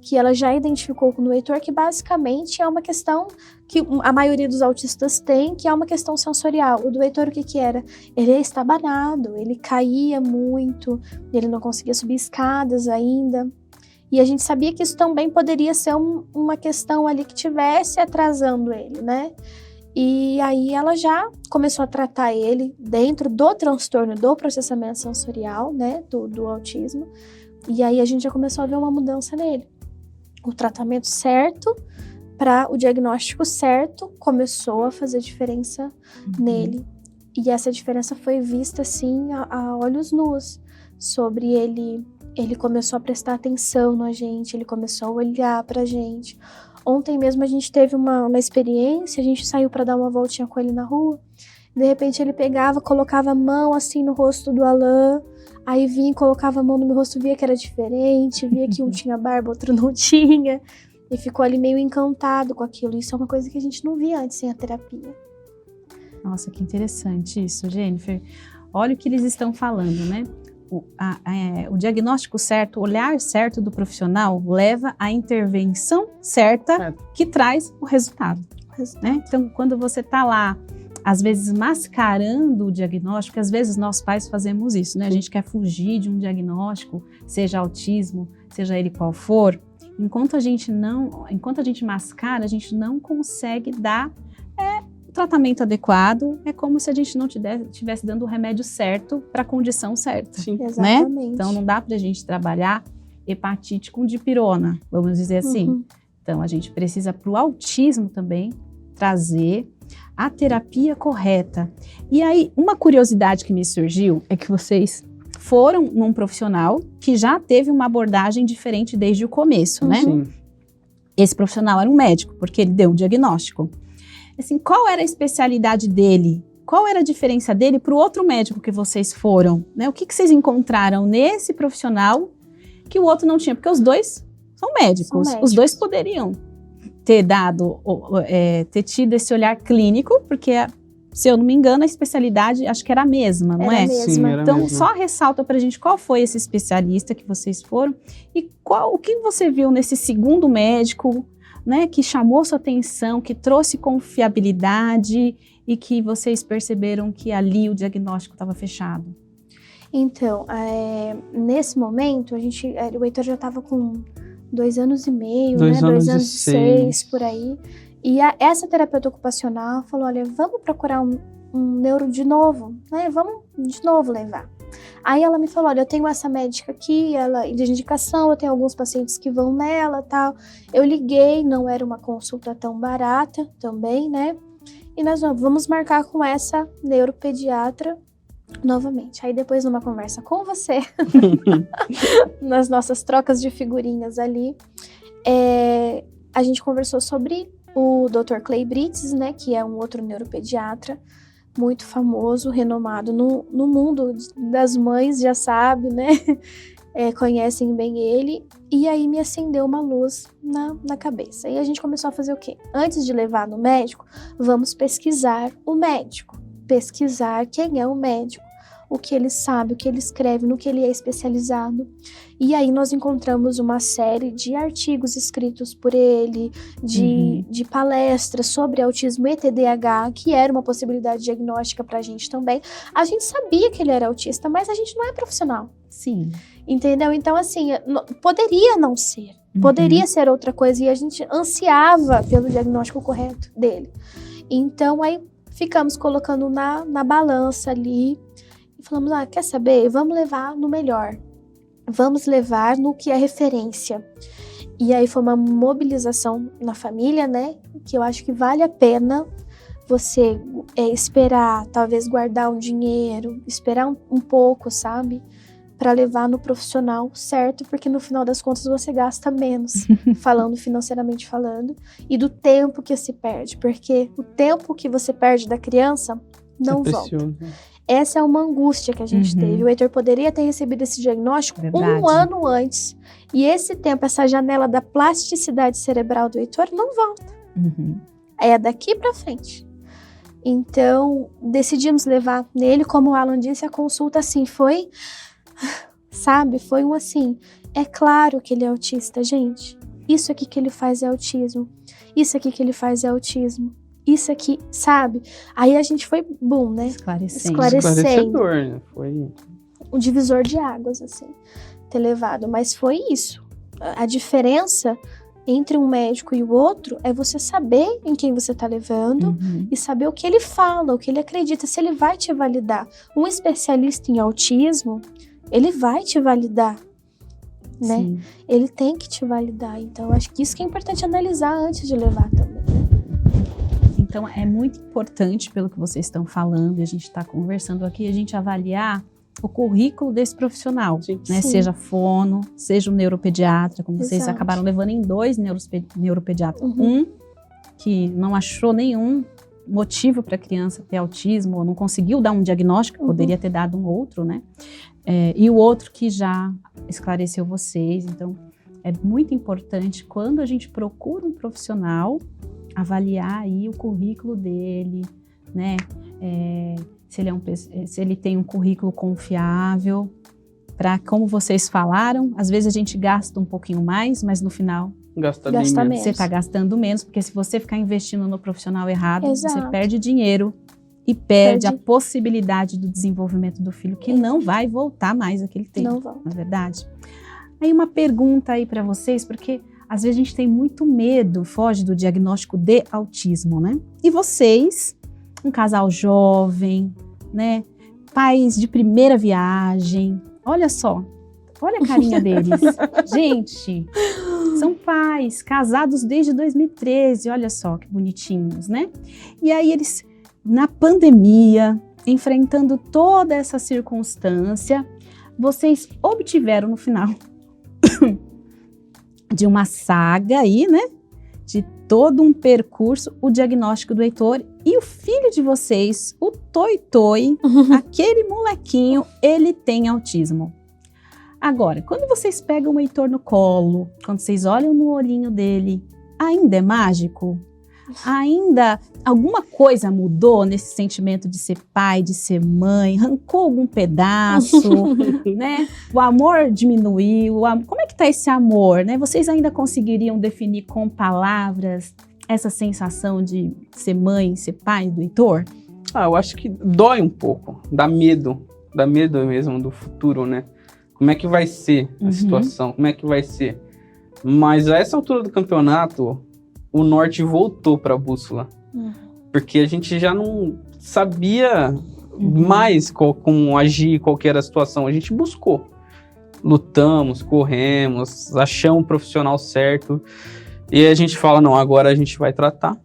que ela já identificou no Heitor, que basicamente é uma questão que a maioria dos autistas tem, que é uma questão sensorial. O do Heitor, o que era? Ele é estabanado, ele caía muito, ele não conseguia subir escadas ainda. E a gente sabia que isso também poderia ser uma questão ali que tivesse atrasando ele, né? E aí ela já começou a tratar ele dentro do transtorno do processamento sensorial, né? Do autismo. E aí a gente já começou a ver uma mudança nele. O tratamento certo para o diagnóstico certo começou a fazer diferença nele. E essa diferença foi vista, assim, a olhos nus. Sobre ele começou a prestar atenção na gente, ele começou a olhar pra gente. Ontem mesmo a gente teve uma experiência, a gente saiu para dar uma voltinha com ele na rua. De repente ele pegava, colocava a mão assim no rosto do Alan. Aí vinha e colocava a mão no meu rosto, via que era diferente, via que um tinha barba, outro não tinha. E ficou ali meio encantado com aquilo. Isso é uma coisa que a gente não via antes sem a terapia.
Nossa, que interessante isso, Jennifer. Olha o que eles estão falando, né? O diagnóstico certo, o olhar certo do profissional leva à intervenção certa que traz o resultado. Né? Então, quando você está lá, às vezes mascarando o diagnóstico, às vezes nós pais fazemos isso, né? A gente quer fugir de um diagnóstico, seja autismo, seja ele qual for. Enquanto a gente mascara, a gente não consegue dar o tratamento adequado. É como se a gente não estivesse dando o remédio certo para a condição certa.
Sim.
Exatamente.
Né? Então não dá para a gente trabalhar hepatite com dipirona, vamos dizer assim. Então a gente precisa para o autismo também trazer a terapia correta. E aí, uma curiosidade que me surgiu é que vocês foram num profissional que já teve uma abordagem diferente desde o começo, né?
Sim.
Esse profissional era um médico, porque ele deu um diagnóstico. Assim, qual era a especialidade dele? Qual era a diferença dele para o outro médico que vocês foram? Né? O que vocês encontraram nesse profissional que o outro não tinha? Porque os dois são médicos. Os dois poderiam ter tido esse olhar clínico, porque, se eu não me engano, a especialidade acho que era a mesma, não é?
Mesma.
Sim, era
Então,
mesmo.
só ressalta pra gente qual foi esse especialista que vocês foram e o que você viu nesse segundo médico, né, que chamou sua atenção, que trouxe confiabilidade e que vocês perceberam que ali o diagnóstico estava fechado.
Então, nesse momento, o Heitor já estava com 2 anos e meio, 2 anos e 6, por aí. E essa terapeuta ocupacional falou, olha, vamos procurar um neuro de novo, né? Vamos de novo levar. Aí ela me falou, olha, eu tenho essa médica aqui, ela de indicação, eu tenho alguns pacientes que vão nela, tal. Eu liguei, não era uma consulta tão barata também, né? E nós vamos marcar com essa neuropediatra novamente. Aí depois numa conversa com você, nas nossas trocas de figurinhas ali, a gente conversou sobre o Dr. Clay Brites, né, que é um outro neuropediatra muito famoso, renomado no mundo das mães, já sabe, né? Conhecem bem ele. E aí me acendeu uma luz na cabeça. E a gente começou a fazer o quê? Antes de levar no médico, vamos pesquisar o médico. Pesquisar quem é o médico, o que ele sabe, o que ele escreve, no que ele é especializado. E aí nós encontramos uma série de artigos escritos por ele, de palestras sobre autismo e TDAH, que era uma possibilidade diagnóstica pra gente também. A gente sabia que ele era autista, mas a gente não é profissional.
Sim.
Entendeu? Então, assim, poderia não ser. Poderia ser outra coisa e a gente ansiava pelo diagnóstico correto dele. Então, aí ficamos colocando na balança ali e falamos, quer saber? Vamos levar no melhor. Vamos levar no que é referência. E aí foi uma mobilização na família, né? Que eu acho que vale a pena você esperar, talvez guardar um dinheiro, esperar um pouco, sabe? Para levar no profissional certo, porque no final das contas você gasta menos, financeiramente falando, e do tempo que se perde, porque o tempo que você perde da criança não volta. Essa é uma angústia que a gente teve. O Heitor poderia ter recebido esse diagnóstico um ano antes, e esse tempo, essa janela da plasticidade cerebral do Heitor não volta. É daqui para frente. Então, decidimos levar nele, como o Alan disse, a consulta assim foi... Sabe, foi assim, é claro que ele é autista, gente. Isso aqui que ele faz é autismo. Isso aqui que ele faz é autismo. Isso aqui, sabe? Aí a gente foi, boom, né?
Esclarecedor, né? Foi
um divisor de águas, assim, ter levado. Mas foi isso. A diferença entre um médico e o outro é você saber em quem você está levando e saber o que ele fala, o que ele acredita, se ele vai te validar. Um especialista em autismo, ele vai te validar, né? Sim. Ele tem que te validar. Então, acho que isso que é importante analisar antes de levar também, né?
Então, é muito importante, pelo que vocês estão falando, e a gente está conversando aqui, a gente avaliar o currículo desse profissional, né?
Sim.
Seja fono, seja um neuropediatra, como vocês acabaram levando em 2 neuropediatras. Um que não achou nenhum motivo para a criança ter autismo, ou não conseguiu dar um diagnóstico, poderia ter dado um outro, né? E o outro que já esclareceu vocês. Então, é muito importante, quando a gente procura um profissional, avaliar aí o currículo dele, né? Se ele tem um currículo confiável, para, como vocês falaram, às vezes a gente gasta um pouquinho mais, mas no final
gasta menos.
Você está gastando menos, porque se você ficar investindo no profissional errado,
Exato.
você perde dinheiro e perde a possibilidade do desenvolvimento do filho, que não vai voltar mais aquele tempo,
não volta.
Na verdade. Aí uma pergunta aí para vocês, porque às vezes a gente tem muito medo, foge do diagnóstico de autismo, né? E vocês, um casal jovem, né? Pais de primeira viagem, olha só, olha a carinha deles. Gente, são pais casados desde 2013, olha só que bonitinhos, né? E aí eles, na pandemia, enfrentando toda essa circunstância, vocês obtiveram no final de uma saga aí, né? De todo um percurso, o diagnóstico do Heitor, e o filho de vocês, o Toi, aquele molequinho, ele tem autismo. Agora, quando vocês pegam o Heitor no colo, quando vocês olham no olhinho dele, ainda é mágico? Ainda alguma coisa mudou nesse sentimento de ser pai, de ser mãe? Arrancou algum pedaço, né? O amor diminuiu? Como é que tá esse amor, né? Vocês ainda conseguiriam definir com palavras essa sensação de ser mãe, ser pai do Heitor?
Eu acho que dói um pouco, dá medo mesmo do futuro, né? Como é que vai ser a situação? Como é que vai ser? Mas a essa altura do campeonato, o norte voltou para a bússola. Porque a gente já não sabia mais como agir, qual que era a situação. A gente buscou. Lutamos, corremos, achamos o profissional certo. E a gente fala, não, agora a gente vai tratar,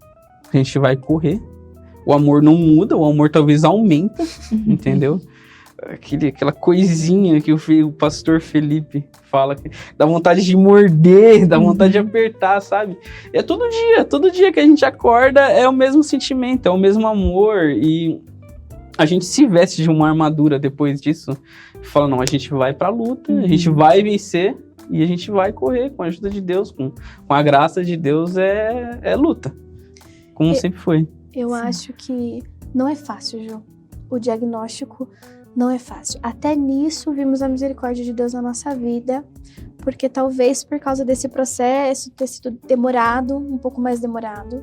a gente vai correr. O amor não muda, o amor talvez aumenta, entendeu? Aquela coisinha que o pastor Felipe fala, que dá vontade de morder, dá vontade de apertar, sabe? É todo dia que a gente acorda é o mesmo sentimento, é o mesmo amor, e a gente se veste de uma armadura depois disso, fala, não, a gente vai pra luta, a gente vai vencer, e a gente vai correr com a ajuda de Deus, com a graça de Deus, é luta, como sempre foi.
Eu acho que não é fácil, Ju. O diagnóstico não é fácil. Até nisso vimos a misericórdia de Deus na nossa vida, porque talvez por causa desse processo ter sido demorado, um pouco mais demorado,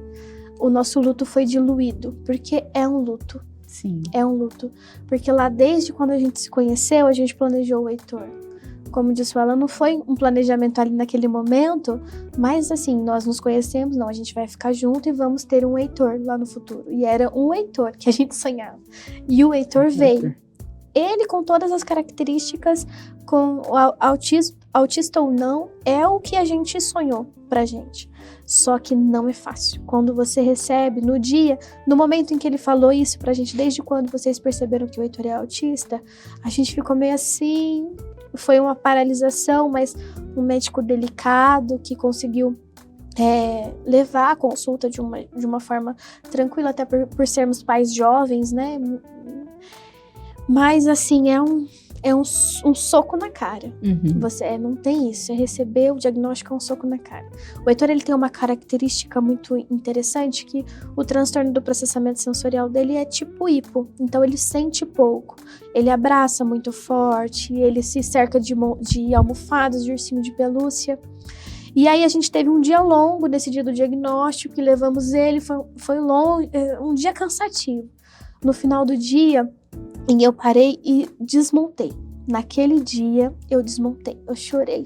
o nosso luto foi diluído, porque é um luto.
Sim.
É um luto. Porque lá desde quando a gente se conheceu, a gente planejou o Heitor. Como disse o Alan, não foi um planejamento ali naquele momento, mas assim, nós nos conhecemos, não, a gente vai ficar junto e vamos ter um Heitor lá no futuro. E era um Heitor que a gente sonhava. E o Heitor veio. Ele, com todas as características, com o autista ou não, é o que a gente sonhou pra gente. Só que não é fácil. Quando você recebe no dia, no momento em que ele falou isso pra gente, desde quando vocês perceberam que o Heitor é autista, a gente ficou meio assim. Foi uma paralisação, mas um médico delicado que conseguiu levar a consulta de uma forma tranquila, até por sermos pais jovens, né? Mas, assim, é um soco na cara. Você não tem isso. Você receber o diagnóstico é um soco na cara. O Heitor, ele tem uma característica muito interessante, que o transtorno do processamento sensorial dele é tipo hipo. Então, ele sente pouco. Ele abraça muito forte, ele se cerca de almofadas, de ursinho de pelúcia. E aí, a gente teve um dia longo nesse dia do diagnóstico, que levamos ele, foi longo, um dia cansativo. No final do dia, eu parei e desmontei. Naquele dia, eu desmontei. Eu chorei.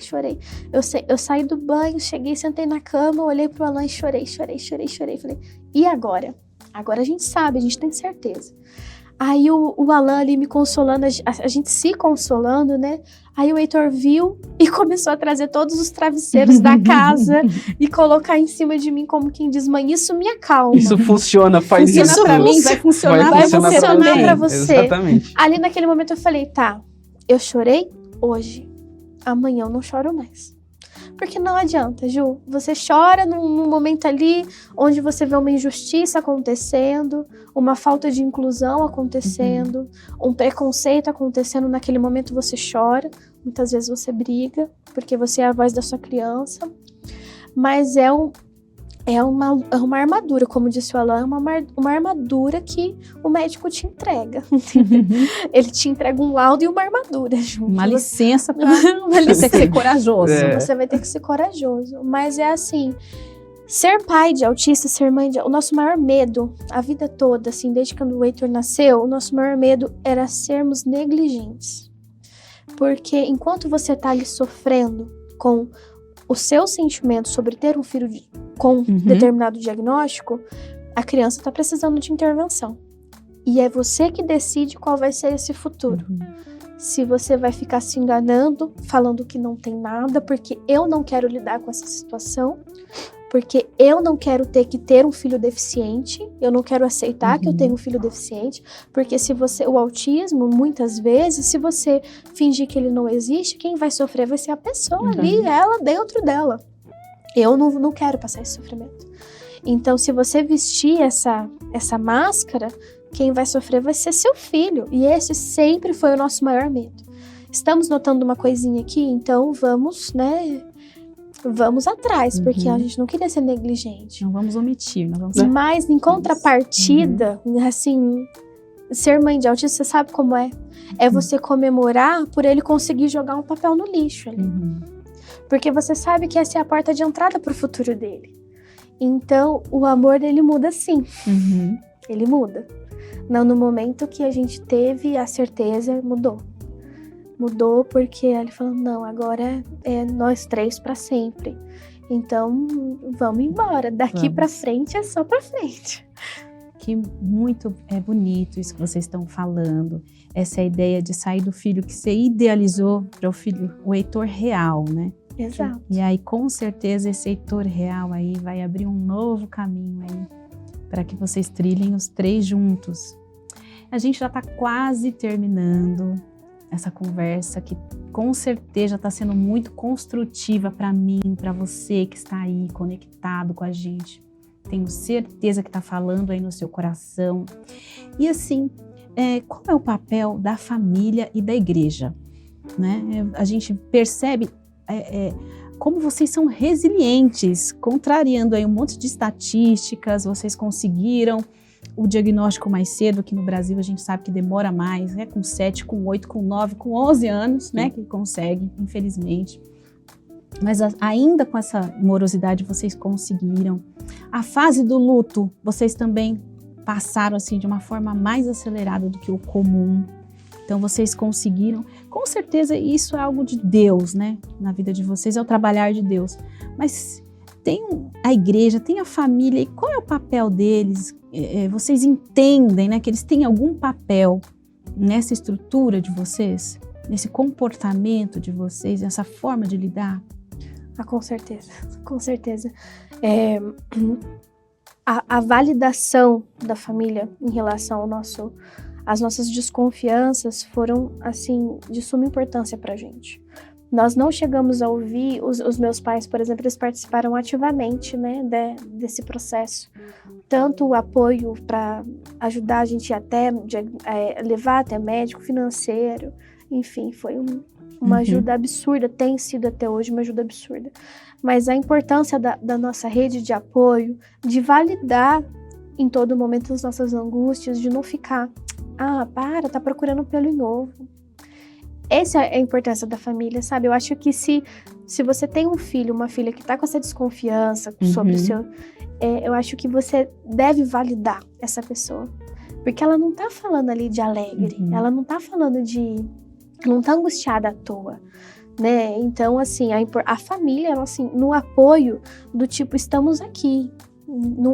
Eu saí do banho, cheguei, sentei na cama, olhei pro Alan e chorei. Falei, e agora? Agora a gente sabe, a gente tem certeza. Aí o Alan ali me consolando, a gente se consolando, né? Aí o Heitor viu e começou a trazer todos os travesseiros da casa e colocar em cima de mim, como quem diz, mãe, isso me acalma.
Isso funciona, faz
funciona
isso.
Pra mim, vai funcionar
pra você.
Exatamente.
Ali naquele momento eu falei, tá, eu chorei hoje, amanhã eu não choro mais. Porque não adianta, Ju, você chora num momento ali onde você vê uma injustiça acontecendo, uma falta de inclusão acontecendo, um preconceito acontecendo, naquele momento você chora, muitas vezes você briga, porque você é a voz da sua criança, mas é uma armadura, como disse o Alan, é uma armadura que o médico te entrega. Ele te entrega um laudo e uma armadura junto.
Uma licença para você ter que ser corajoso.
Você vai ter que ser corajoso. Mas é assim, ser pai de autista, ser mãe de... O nosso maior medo, a vida toda, assim, desde quando o Heitor nasceu, o nosso maior medo era sermos negligentes. Porque enquanto você tá ali sofrendo com o seu sentimento sobre ter um filho com determinado diagnóstico, a criança está precisando de intervenção. E é você que decide qual vai ser esse futuro. Se você vai ficar se enganando, falando que não tem nada, porque eu não quero lidar com essa situação, porque eu não quero ter um filho deficiente, eu não quero aceitar que eu tenho um filho deficiente, porque o autismo, muitas vezes, se você fingir que ele não existe, quem vai sofrer vai ser a pessoa ali, ela dentro dela. Eu não quero passar esse sofrimento. Então, se você vestir essa máscara, quem vai sofrer vai ser seu filho. E esse sempre foi o nosso maior medo. Estamos notando uma coisinha aqui, então vamos, né... Vamos atrás, porque a gente não queria ser negligente.
Não vamos omitir.
Mas, em contrapartida, assim, ser mãe de autista, você sabe como é? É você comemorar por ele conseguir jogar um papel no lixo ali. Porque você sabe que essa é a porta de entrada pro futuro dele. Então, o amor dele muda sim. Ele muda. Não no momento que a gente teve a certeza, mudou. Mudou porque ele falou, não, agora é nós três para sempre. Então, vamos embora. Daqui para frente é só para frente.
que muito bonito isso que vocês estão falando, essa ideia de sair do filho que você idealizou para o filho, o Heitor real, né?
Exato.
E aí, com certeza, esse Heitor real aí vai abrir um novo caminho aí para que vocês trilhem os 3 juntos. A gente já está quase terminando essa conversa que com certeza está sendo muito construtiva para mim, para você que está aí conectado com a gente. Tenho certeza que está falando aí no seu coração. E assim, qual é o papel da família e da igreja? Né? A gente percebe como vocês são resilientes, contrariando aí um monte de estatísticas, vocês conseguiram o diagnóstico mais cedo, que no Brasil a gente sabe que demora mais, né? Com 7, com 8, com 9, com 11 anos, né? Que consegue, infelizmente. Mas ainda com essa morosidade vocês conseguiram. A fase do luto, vocês também passaram assim de uma forma mais acelerada do que o comum. Então vocês conseguiram. Com certeza isso é algo de Deus, né? Na vida de vocês, é o trabalhar de Deus. Mas tem a igreja, tem a família, e qual é o papel deles? Vocês entendem, né, que eles têm algum papel nessa estrutura de vocês? Nesse comportamento de vocês, nessa forma de lidar?
Com certeza, com certeza. A validação da família em relação às nossas desconfianças foram, assim, de suma importância pra gente. Nós não chegamos a ouvir, os meus pais, por exemplo, eles participaram ativamente, né, desse processo. Tanto o apoio para ajudar a gente até, levar até médico, financeiro, enfim, foi uma ajuda absurda, tem sido até hoje uma ajuda absurda. Mas a importância da nossa rede de apoio, de validar em todo momento as nossas angústias, de não ficar, tá procurando pelo em ovo. Essa é a importância da família, sabe? Eu acho que se você tem um filho, uma filha que tá com essa desconfiança sobre o seu... eu acho que você deve validar essa pessoa. Porque ela não tá falando ali de alegre, ela não tá falando não tá angustiada à toa, né? Então, assim, a família, ela, assim, no apoio do tipo, estamos aqui.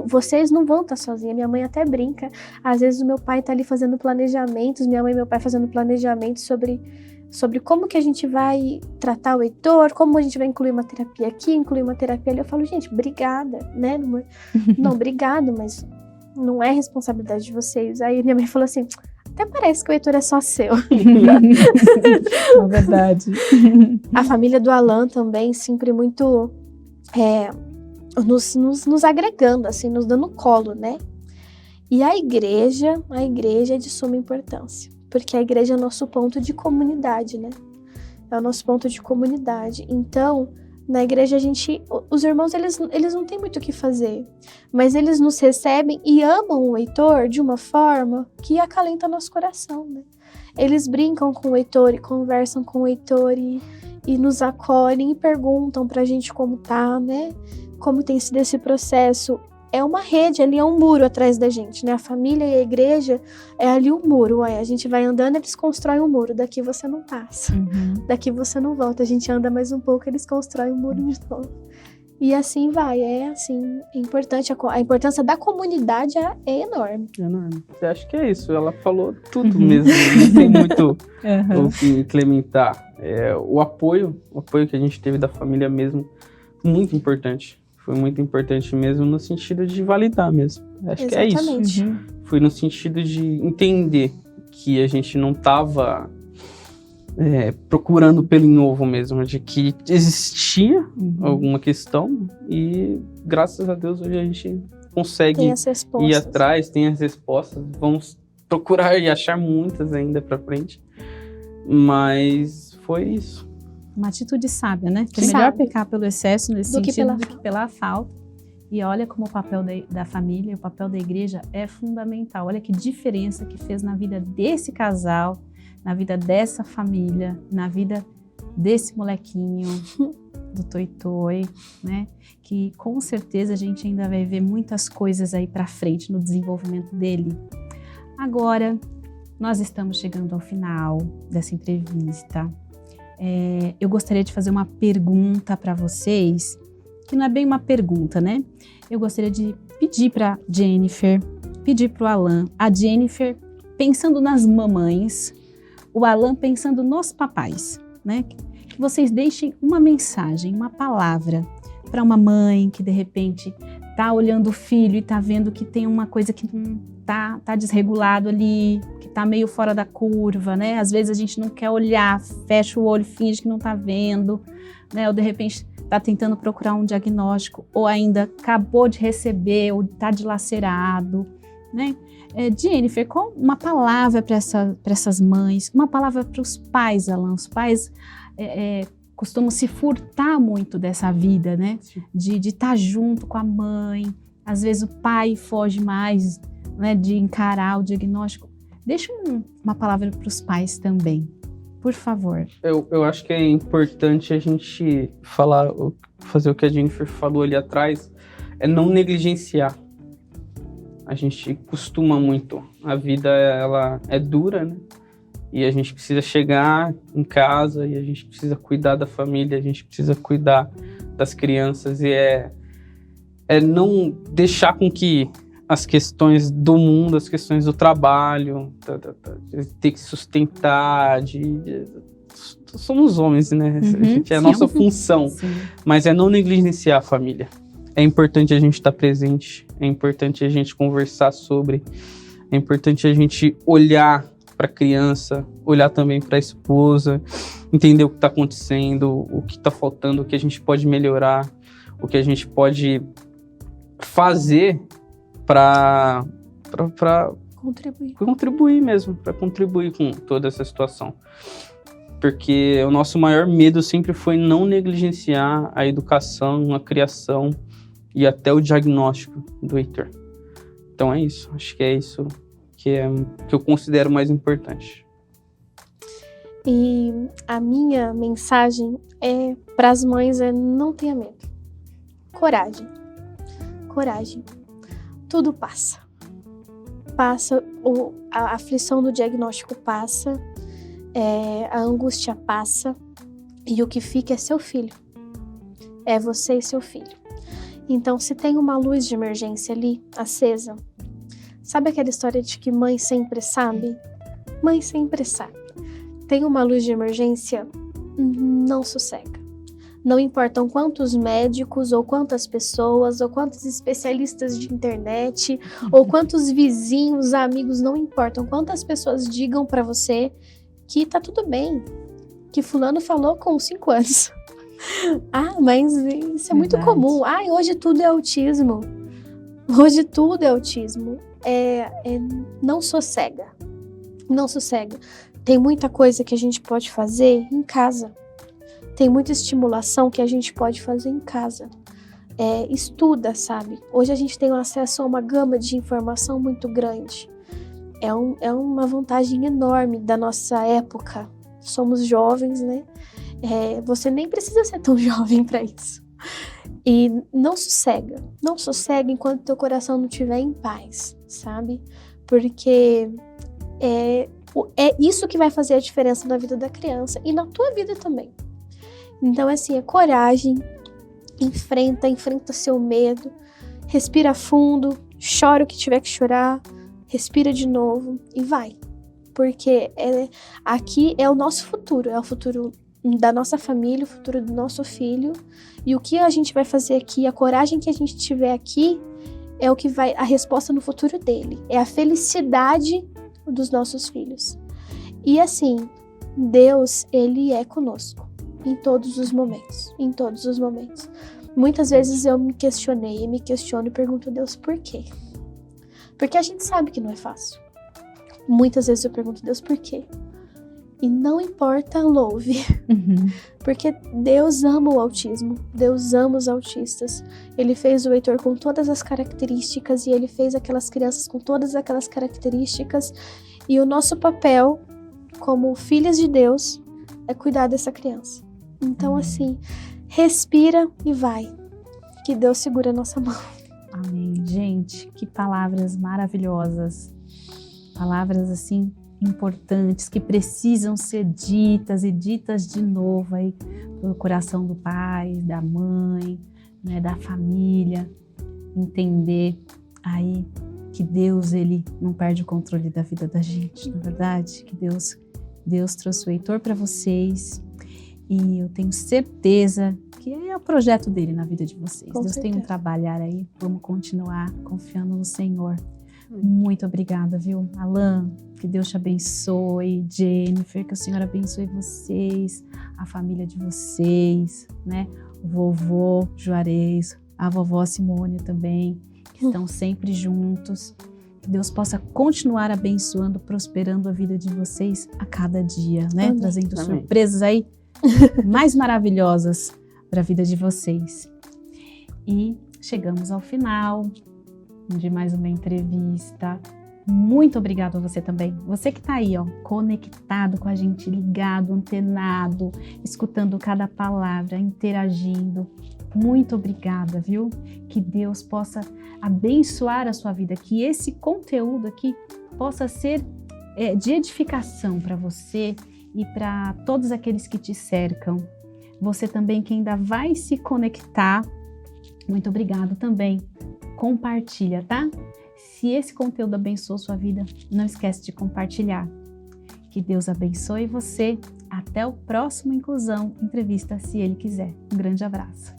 Vocês não vão estar sozinhos. Minha mãe até brinca. Às vezes o meu pai tá ali fazendo planejamentos, minha mãe e meu pai fazendo planejamentos sobre como que a gente vai tratar o Heitor, como a gente vai incluir uma terapia aqui, incluir uma terapia ali. Eu falo, gente, obrigada, né, amor? Não, obrigado, mas não é responsabilidade de vocês. Aí minha mãe falou assim, até parece que o Heitor é só seu.
É verdade.
A família do Alan também, sempre muito nos agregando, assim, nos dando colo, né? E a igreja é de suma importância. Porque a igreja é o nosso ponto de comunidade, né? É o nosso ponto de comunidade. Então, na igreja os irmãos, eles não têm muito o que fazer. Mas eles nos recebem e amam o Heitor de uma forma que acalenta nosso coração, né? Eles brincam com o Heitor e conversam com o Heitor e nos acolhem e perguntam pra gente como tá, né? Como tem sido esse processo. É uma rede, ali é um muro atrás da gente, né? A família e a igreja é ali um muro. A gente vai andando, eles constroem um muro. Daqui você não passa. Daqui você não volta. A gente anda mais um pouco, eles constroem um muro de novo. E assim vai. É importante. A importância da comunidade é enorme.
Enorme. Eu acho que é isso. Ela falou tudo mesmo. Não tem muito o que incrementar. O apoio que a gente teve da família mesmo, muito importante. Foi muito importante mesmo no sentido de validar mesmo. Acho que é isso. Foi no sentido de entender que a gente não estava procurando pelo em ovo mesmo, de que existia alguma questão e graças a Deus hoje a gente consegue ir atrás, tem as respostas. Vamos procurar e achar muitas ainda para frente. Mas foi isso.
Uma atitude sábia, né? Que é melhor pecar pelo excesso nesse sentido do que pela falta. E olha como o papel da família, o papel da igreja é fundamental. Olha que diferença que fez na vida desse casal, na vida dessa família, na vida desse molequinho, do Toitoi, né? Que com certeza a gente ainda vai ver muitas coisas aí pra frente no desenvolvimento dele. Agora, nós estamos chegando ao final dessa entrevista. Eu gostaria de fazer uma pergunta para vocês, que não é bem uma pergunta, né? Eu gostaria de pedir para Jennifer pedir para o Alan, a Jennifer pensando nas mamães, o Alan pensando nos papais, né? Que vocês deixem uma mensagem, uma palavra para uma mãe que de repente tá olhando o filho e tá vendo que tem uma coisa que não tá desregulado ali, que tá meio fora da curva, né? Às vezes a gente não quer olhar, fecha o olho, finge que não tá vendo, né? Ou de repente tá tentando procurar um diagnóstico, ou ainda acabou de receber, ou tá dilacerado, né? Jennifer, qual uma palavra para essas mães, uma palavra para os pais, Alan? Os pais costumam se furtar muito dessa vida, né? De estar junto com a mãe. Às vezes o pai foge mais, né, de encarar o diagnóstico. Deixa uma palavra para os pais também, por favor.
Eu acho que é importante a gente fazer o que a Jennifer falou ali atrás, é não negligenciar. A gente costuma muito, a vida ela é dura, né? E a gente precisa chegar em casa e a gente precisa cuidar da família, a gente precisa cuidar das crianças e é não deixar com que as questões do mundo, as questões do trabalho, de ter que sustentar, somos homens, né? A gente, é a nossa função,
Sim.
Mas é não negligenciar a família. É importante a gente estar presente, é importante a gente conversar sobre, é importante a gente olhar para a criança, olhar também para a esposa, entender o que está acontecendo, o que está faltando, o que a gente pode melhorar, o que a gente pode fazer para contribuir mesmo, para contribuir com toda essa situação. Porque o nosso maior medo sempre foi não negligenciar a educação, a criação e até o diagnóstico do Heitor. Então é isso, acho que é isso que eu considero mais importante.
E a minha mensagem para as mães não tenha medo. Coragem. Tudo passa. A aflição do diagnóstico passa, a angústia passa, e o que fica é seu filho. É você e seu filho. Então, se tem uma luz de emergência ali, acesa, sabe aquela história de que mãe sempre sabe? Mãe sempre sabe. Tem uma luz de emergência, não sossega. Não importam quantos médicos, ou quantas pessoas, ou quantos especialistas de internet, ou quantos vizinhos, amigos, não importam quantas pessoas digam pra você que tá tudo bem, que fulano falou com 5 anos. Mas isso é muito comum. Hoje tudo é autismo. Hoje tudo é autismo. Não sossega. Não sossega. Tem muita coisa que a gente pode fazer em casa. Tem muita estimulação que a gente pode fazer em casa. Estuda, sabe? Hoje a gente tem acesso a uma gama de informação muito grande. É uma vantagem enorme da nossa época. Somos jovens, né? Você nem precisa ser tão jovem para isso. E não sossega enquanto teu coração não estiver em paz, sabe? Porque é isso que vai fazer a diferença na vida da criança e na tua vida também. Então, assim, é coragem, enfrenta seu medo, respira fundo, chora o que tiver que chorar, respira de novo e vai. Porque aqui é o nosso futuro, é o futuro da nossa família, o futuro do nosso filho. E o que a gente vai fazer aqui, a coragem que a gente tiver aqui, é o que vai, a resposta no futuro dele. É a felicidade dos nossos filhos. E assim, Deus, Ele é conosco em todos os momentos. Em todos os momentos. Muitas vezes eu me questiono e pergunto a Deus por quê? Porque a gente sabe que não é fácil. Muitas vezes eu pergunto a Deus por quê? E não importa, louve.
Uhum.
Porque Deus ama o autismo. Deus ama os autistas. Ele fez o Heitor com todas as características e Ele fez aquelas crianças com todas aquelas características. E o nosso papel, como filhas de Deus, é cuidar dessa criança. Então, assim, respira e vai. Que Deus segura a nossa mão.
Amém. Gente, que palavras maravilhosas. Palavras, assim, importantes, que precisam ser ditas e ditas de novo aí pelo coração do pai, da mãe, né, da família. Entender aí que Deus, ele não perde o controle da vida da gente, na verdade, que Deus trouxe o Heitor para vocês e eu tenho certeza que é o projeto dele na vida de vocês.
Com
Deus tem um
certeza.
trabalhar aí, vamos continuar confiando no Senhor. Muito obrigada, viu? Alan, que Deus te abençoe. Jennifer, que o Senhor abençoe vocês, a família de vocês, né? O vovô Juarez, a vovó Simone também, que estão sempre juntos. Que Deus possa continuar abençoando, prosperando a vida de vocês a cada dia, né?
Amém.
Trazendo
Amém.
surpresas aí mais maravilhosas para a vida de vocês. E chegamos ao final de mais uma entrevista. Muito obrigado a você também. Você que está aí, ó, conectado com a gente, ligado, antenado, escutando cada palavra, interagindo. Muito obrigada, viu? Que Deus possa abençoar a sua vida, que esse conteúdo aqui possa ser de edificação para você e para todos aqueles que te cercam. Você também que ainda vai se conectar, muito obrigado também. Compartilha, tá? Se esse conteúdo abençoou sua vida, não esquece de compartilhar. Que Deus abençoe você. Até o próximo Inclusão Entrevista, se Ele quiser. Um grande abraço.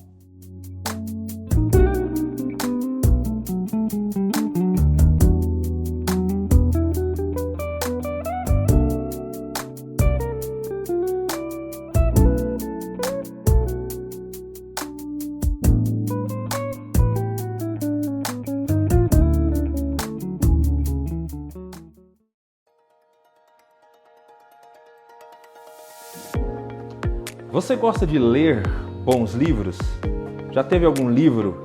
Você gosta de ler bons livros? Já teve algum livro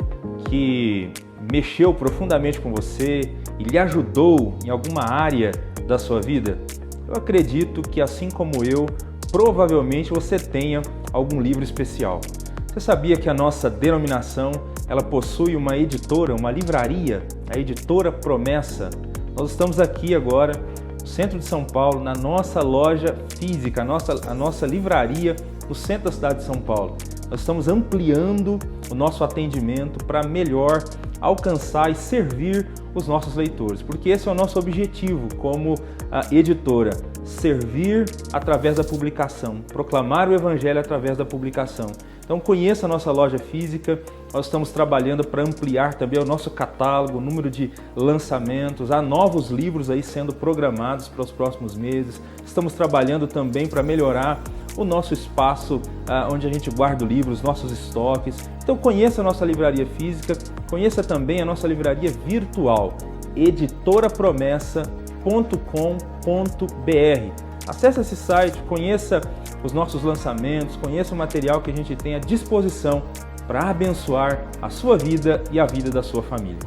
que mexeu profundamente com você e lhe ajudou em alguma área da sua vida? Eu acredito que, assim como eu, provavelmente você tenha algum livro especial. Você sabia que a nossa denominação ela possui uma editora, uma livraria, a Editora Promessa? Nós estamos aqui agora, no centro de São Paulo, na nossa loja física, a nossa livraria no centro da cidade de São Paulo. Nós estamos ampliando o nosso atendimento para melhor alcançar e servir os nossos leitores, porque esse é o nosso objetivo como editora, servir através da publicação, proclamar o Evangelho através da publicação. Então conheça a nossa loja física, nós estamos trabalhando para ampliar também o nosso catálogo, o número de lançamentos, há novos livros aí sendo programados para os próximos meses, estamos trabalhando também para melhorar o nosso espaço onde a gente guarda o livro, os nossos estoques. Então conheça a nossa livraria física, conheça também a nossa livraria virtual, editorapromessa.com.br. Acesse esse site, conheça os nossos lançamentos, conheça o material que a gente tem à disposição para abençoar a sua vida e a vida da sua família.